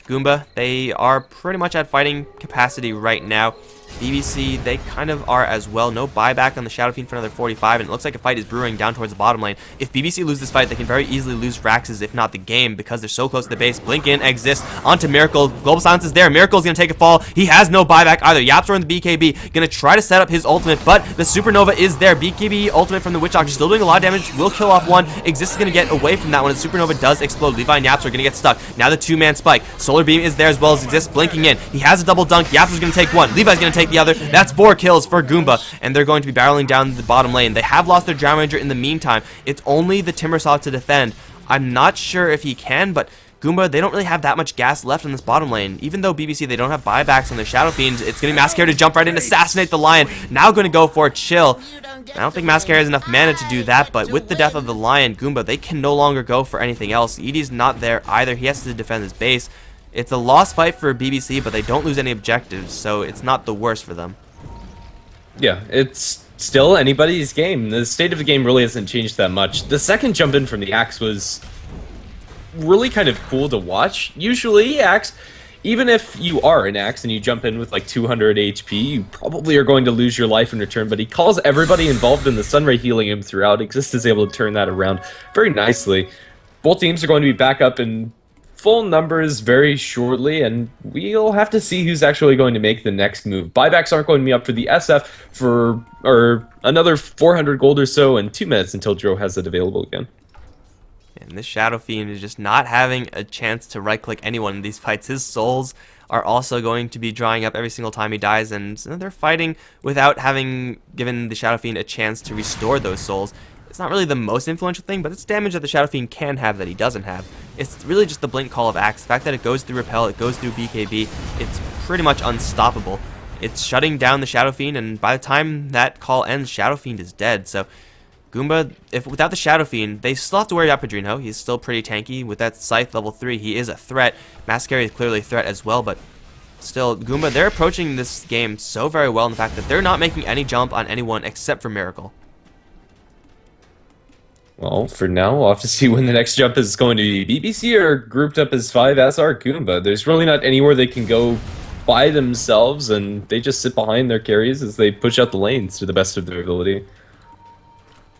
Goomba, they are pretty much at fighting capacity right now. BBC, they kind of are as well. No buyback on the Shadow Fiend for another 45, and it looks like a fight is brewing down towards the bottom lane. If BBC lose this fight, they can very easily lose Rax's, if not the game, because they're so close to the base. Blink in, Exist, onto Miracle. Global Silence is there. Miracle's going to take a fall. He has no buyback either. Yapster on the BKB, going to try to set up his ultimate, but the Supernova is there. BKB ultimate from the Witch Doctor, still doing a lot of damage, will kill off one. Exist is going to get away from that one, and Supernova does explode. Levi and Yapster are going to get stuck. Now the two-man spike. Solar Beam is there as well as Exist, blinking in. He has a double dunk. Yapster's going to take one. Levi's going to take the other. That's 4 kills for Goomba, and they're going to be barreling down the bottom lane. They have lost their Drow Ranger in the meantime. It's only the Timbersaw to defend. I'm not sure if he can, but Goomba, they don't really have that much gas left in this bottom lane. Even though BBC, they don't have buybacks on their Shadow Fiends, it's going to be Mascara to jump right in, assassinate the Lion. Now going to go for a chill. I don't think Mascara has enough mana to do that, but with the death of the Lion, Goomba, they can no longer go for anything else. Edie's not there either. He has to defend his base. It's a lost fight for BBC, but they don't lose any objectives, so it's not the worst for them. Yeah, it's still anybody's game. The state of the game really hasn't changed that much. The second jump in from the Axe was really kind of cool to watch. Usually, Axe, even if you are an Axe and you jump in with like 200 HP, you probably are going to lose your life in return, but he calls everybody involved in the Sunray healing him throughout. Exist is able to turn that around very nicely. Both teams are going to be back up in full numbers very shortly, and we'll have to see who's actually going to make the next move. Buybacks aren't going to be up for the SF for another 400 gold or so, and 2 minutes until Dro has it available again. And this Shadow Fiend is just not having a chance to right-click anyone in these fights. His souls are also going to be drying up every single time he dies, and they're fighting without having given the Shadow Fiend a chance to restore those souls. It's not really the most influential thing, but it's damage that the Shadow Fiend can have that he doesn't have. It's really just the blink call of Axe. The fact that it goes through Repel, it goes through BKB, it's pretty much unstoppable. It's shutting down the Shadow Fiend, and by the time that call ends, Shadow Fiend is dead. So Goomba, without the Shadow Fiend, they still have to worry about Pedrinho. He's still pretty tanky. With that Scythe level 3, he is a threat. Mascara is clearly a threat as well, but still, Goomba, they're approaching this game so very well in the fact that they're not making any jump on anyone except for Miracle. Well, for now, we'll have to see when the next jump is going to be. BBC are grouped up as 5, as are Goomba. There's really not anywhere they can go by themselves, and they just sit behind their carries as they push out the lanes to the best of their ability.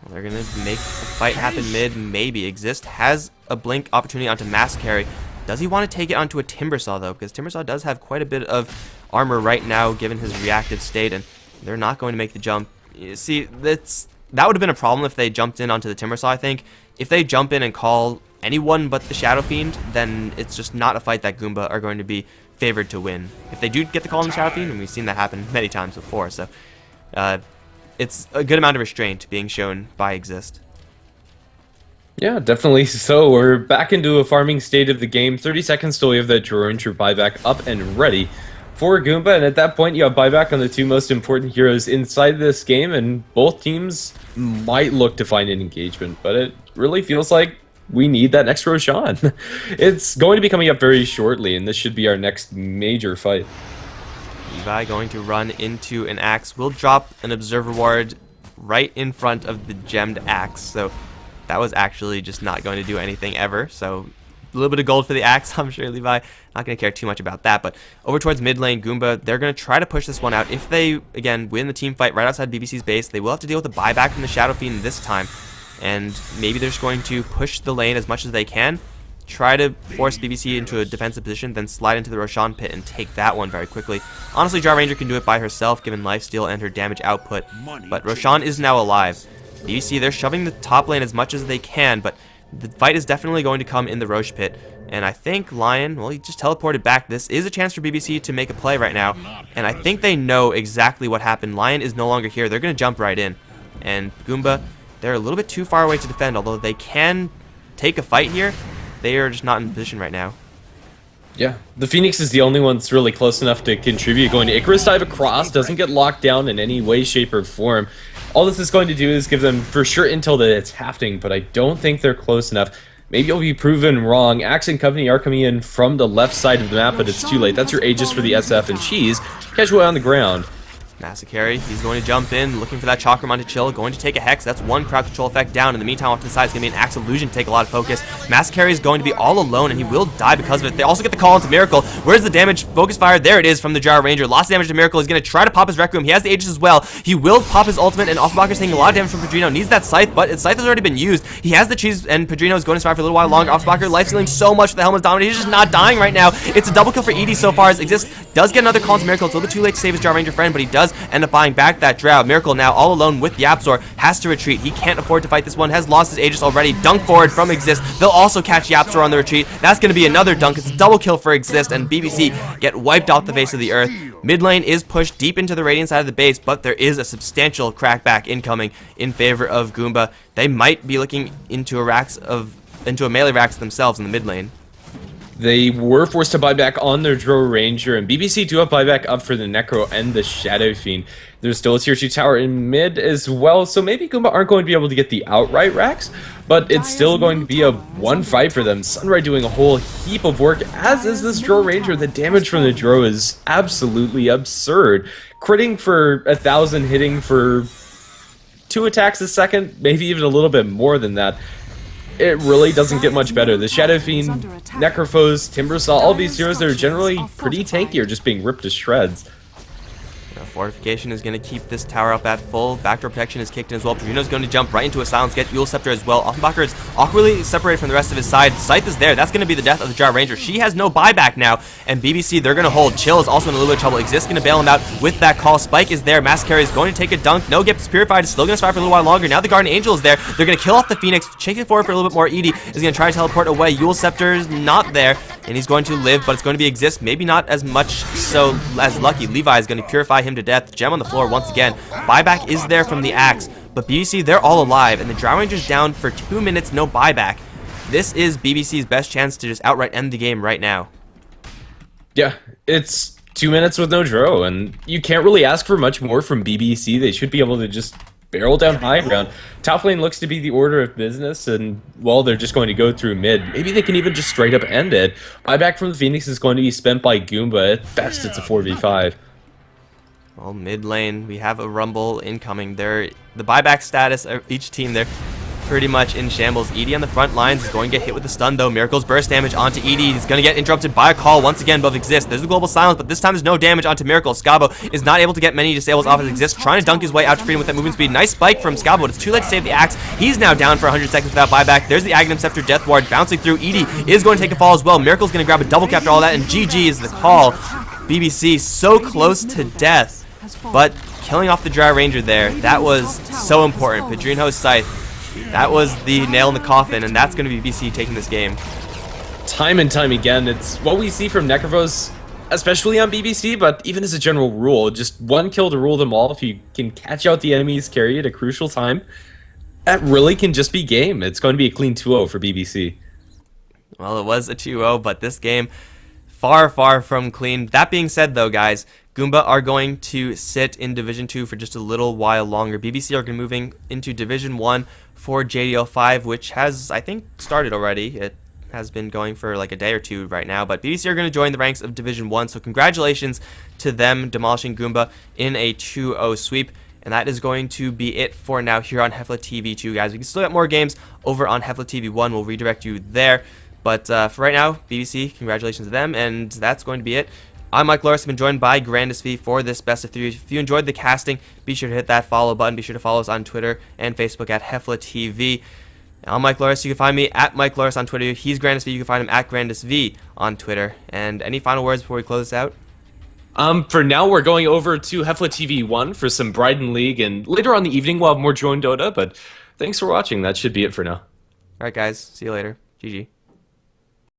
Well, they're going to make a fight happen mid, maybe. Exist has a blink opportunity onto Mascara. Does he want to take it onto a Timbersaw, though? Because Timbersaw does have quite a bit of armor right now, given his reactive state, and they're not going to make the jump. You see, that would have been a problem if they jumped in onto the Timbersaw, I think. If they jump in and call anyone but the Shadow Fiend, then it's just not a fight that Goomba are going to be favored to win. If they do get the call on the Shadow Fiend, and we've seen that happen many times before, so it's a good amount of restraint being shown by Exist. Yeah, definitely so. We're back into a farming state of the game. 30 seconds till we have that Droranger buyback up and ready for Goomba, and at that point you have buyback on the 2 most important heroes inside this game, and both teams might look to find an engagement, but it really feels like we need that next Roshan. It's going to be coming up very shortly, and this should be our next major fight. Levi going to run into an axe. Will drop an observer ward right in front of the gemmed axe. So that was actually just not going to do anything ever. So a little bit of gold for the axe. I'm sure Levi not going to care too much about that. But over towards mid lane, Goomba, they're going to try to push this one out. If they, again, win the team fight right outside BBC's base, they will have to deal with the buyback from the Shadow Fiend this time. And maybe they're just going to push the lane as much as they can, try to force BBC into a defensive position, then slide into the Roshan pit and take that one very quickly. Honestly, Jar Ranger can do it by herself, given lifesteal and her damage output. But Roshan is now alive. BBC, they're shoving the top lane as much as they can, but the fight is definitely going to come in the Roche pit. And I think Lion, well, he just teleported back. This is a chance for BBC to make a play right now. And I think they know exactly what happened. Lion is no longer here. They're going to jump right in. And Goomba, they're a little bit too far away to defend, although they can take a fight here. They are just not in position right now. Yeah, the Phoenix is the only one that's really close enough to contribute. Going to Icarus dive across, doesn't get locked down in any way, shape, or form. All this is going to do is give them for sure intel that it's happening, but I don't think they're close enough. Maybe you'll be proven wrong. Axe and company are coming in from the left side of the map, but it's too late. That's your Aegis for the SF and Cheese. Catch away on the ground. Masakari, he's going to jump in, looking for that Chakramon to chill, going to take a Hex. That's one crowd control effect down. In the meantime, off to the side is going to be an Axe Illusion to take a lot of focus. Masakari is going to be all alone, and he will die because of it. They also get the call into Miracle. Where's the damage? Focus fire. There it is from the Jar Ranger. Lots of damage to Miracle. He's going to try to pop his Rec Room. He has the Aegis as well. He will pop his ultimate, and Offenbacher's taking a lot of damage from Padrino. Needs that Scythe, but his Scythe has already been used. He has the Cheese, and Padrino is going to survive for a little while longer. Offenbacher life stealing so much for the Helmet's Dominator. He's just not dying right now. It's a double kill for Edie so far as Exist does get another call into Miracle. It's a little bit too late to save his Jar Ranger friend, but he does end up buying back that Drow. Miracle now all alone with Yapzor has to retreat. He can't afford to fight this one. Has lost his Aegis already. Dunk forward from Exist. They'll also catch Yapzor on the retreat. That's going to be another dunk. It's a double kill for Exist, and BBC get wiped off the face of the earth. Mid lane is pushed deep into the Radiant side of the base, but there is a substantial crackback incoming in favor of Goomba. They might be looking into a melee Rax themselves in the mid lane. They were forced to buy back on their Drow Ranger, and BBC do have buyback up for the Necro and the Shadow Fiend. There's still a tier 2 tower in mid as well, so maybe Goomba aren't going to be able to get the outright racks, but it's still going to be a one fight for them. Sunray doing a whole heap of work, as is this Drow Ranger. The damage from the Drow is absolutely absurd. Critting for 1,000, hitting for 2 attacks a second, maybe even a little bit more than that. It really doesn't get much better. The Shadow Fiend, Necrophos, Timbersaw, all these heroes that are generally pretty tanky are just being ripped to shreds. Fortification is going to keep this tower up at full. Backdoor protection is kicked in as well. Padrino's going to jump right into a silence, get Eul Scepter as well. Offenbacher is awkwardly separated from the rest of his side. Scythe is there. That's going to be the death of the Jar Ranger. She has no buyback now, and BBC, they're going to hold. Chill is also in a little bit of trouble. Exist going to bail him out with that call. Spike is there. Masakari is going to take a dunk. No Gip Purified is still going to survive for a little while longer. Now the Guardian Angel is there. They're going to kill off the Phoenix. Chase it forward for a little bit more. Edie is going to try to teleport away. Eul Scepter is not there, and he's going to live, but it's going to be Exist. Maybe not as much so as Lucky. Levi is going to purify him to death. Gem on the floor once again. Buyback is there from the Axe, but BBC, they're all alive, and the Drow Ranger's down for 2 minutes, no buyback. This is BBC's best chance to just outright end the game right now. Yeah, it's 2 minutes with no Drow, and you can't really ask for much more from BBC. They should be able to just barrel down high ground. Top lane looks to be the order of business, and, well, they're just going to go through mid. Maybe they can even just straight up end it. Buyback from the Phoenix is going to be spent by Goomba. At best, it's a 4v5. Well, mid lane, we have a Rumble incoming. The buyback status of each team, they're pretty much in shambles. Edie on the front lines is going to get hit with the stun, though. Miracle's burst damage onto Edie. He's going to get interrupted by a call once again above Exist. There's a global silence, but this time there's no damage onto Miracle. Scabo is not able to get many disables off as Exist, trying to dunk his way out to freedom with that movement speed. Nice spike from Scabo, but it's too late to save the Axe. He's now down for 100 seconds without buyback. There's the Aghanim Scepter Death Ward bouncing through. Edie is going to take a fall as well. Miracle's going to grab a double after all that, and GG is the call. BBC so close to death, but killing off the Dry Ranger there, that was so important. Padrino's Scythe, that was the nail in the coffin, and that's going to be BC taking this game. Time and time again, it's what we see from Necrovos, especially on BBC, but even as a general rule, just one kill to rule them all. If you can catch out the enemy's carry at a crucial time, that really can just be game. It's going to be a clean 2-0 for BBC. Well, it was a 2-0, but this game, far, far from clean. That being said, though, guys, Goomba are going to sit in Division 2 for just a little while longer. BBC are going to be moving into Division 1 for JDL4, which has, I think, started already. It has been going for like a day or two right now, but BBC are going to join the ranks of Division 1, so congratulations to them demolishing Goomba in a 2-0 sweep. And that is going to be it for now here on HeflaTV 2, guys. We can still get more games over on HeflaTV 1. We'll redirect you there. But for right now, BBC, congratulations to them, and that's going to be it. I'm Mike Loris. I've been joined by Grandis V for this best of 3. If you enjoyed the casting, be sure to hit that follow button. Be sure to follow us on Twitter and Facebook at HeflaTV. I'm Mike Loris. You can find me at Mike Loris on Twitter. He's Grandis V. You can find him at Grandis V on Twitter. And any final words before we close this out? For now, we're going over to HeflaTV 1 for some Bryden League, and later on in the evening, we'll have more Join Dota, but thanks for watching. That should be it for now. Alright, guys. See you later. GG.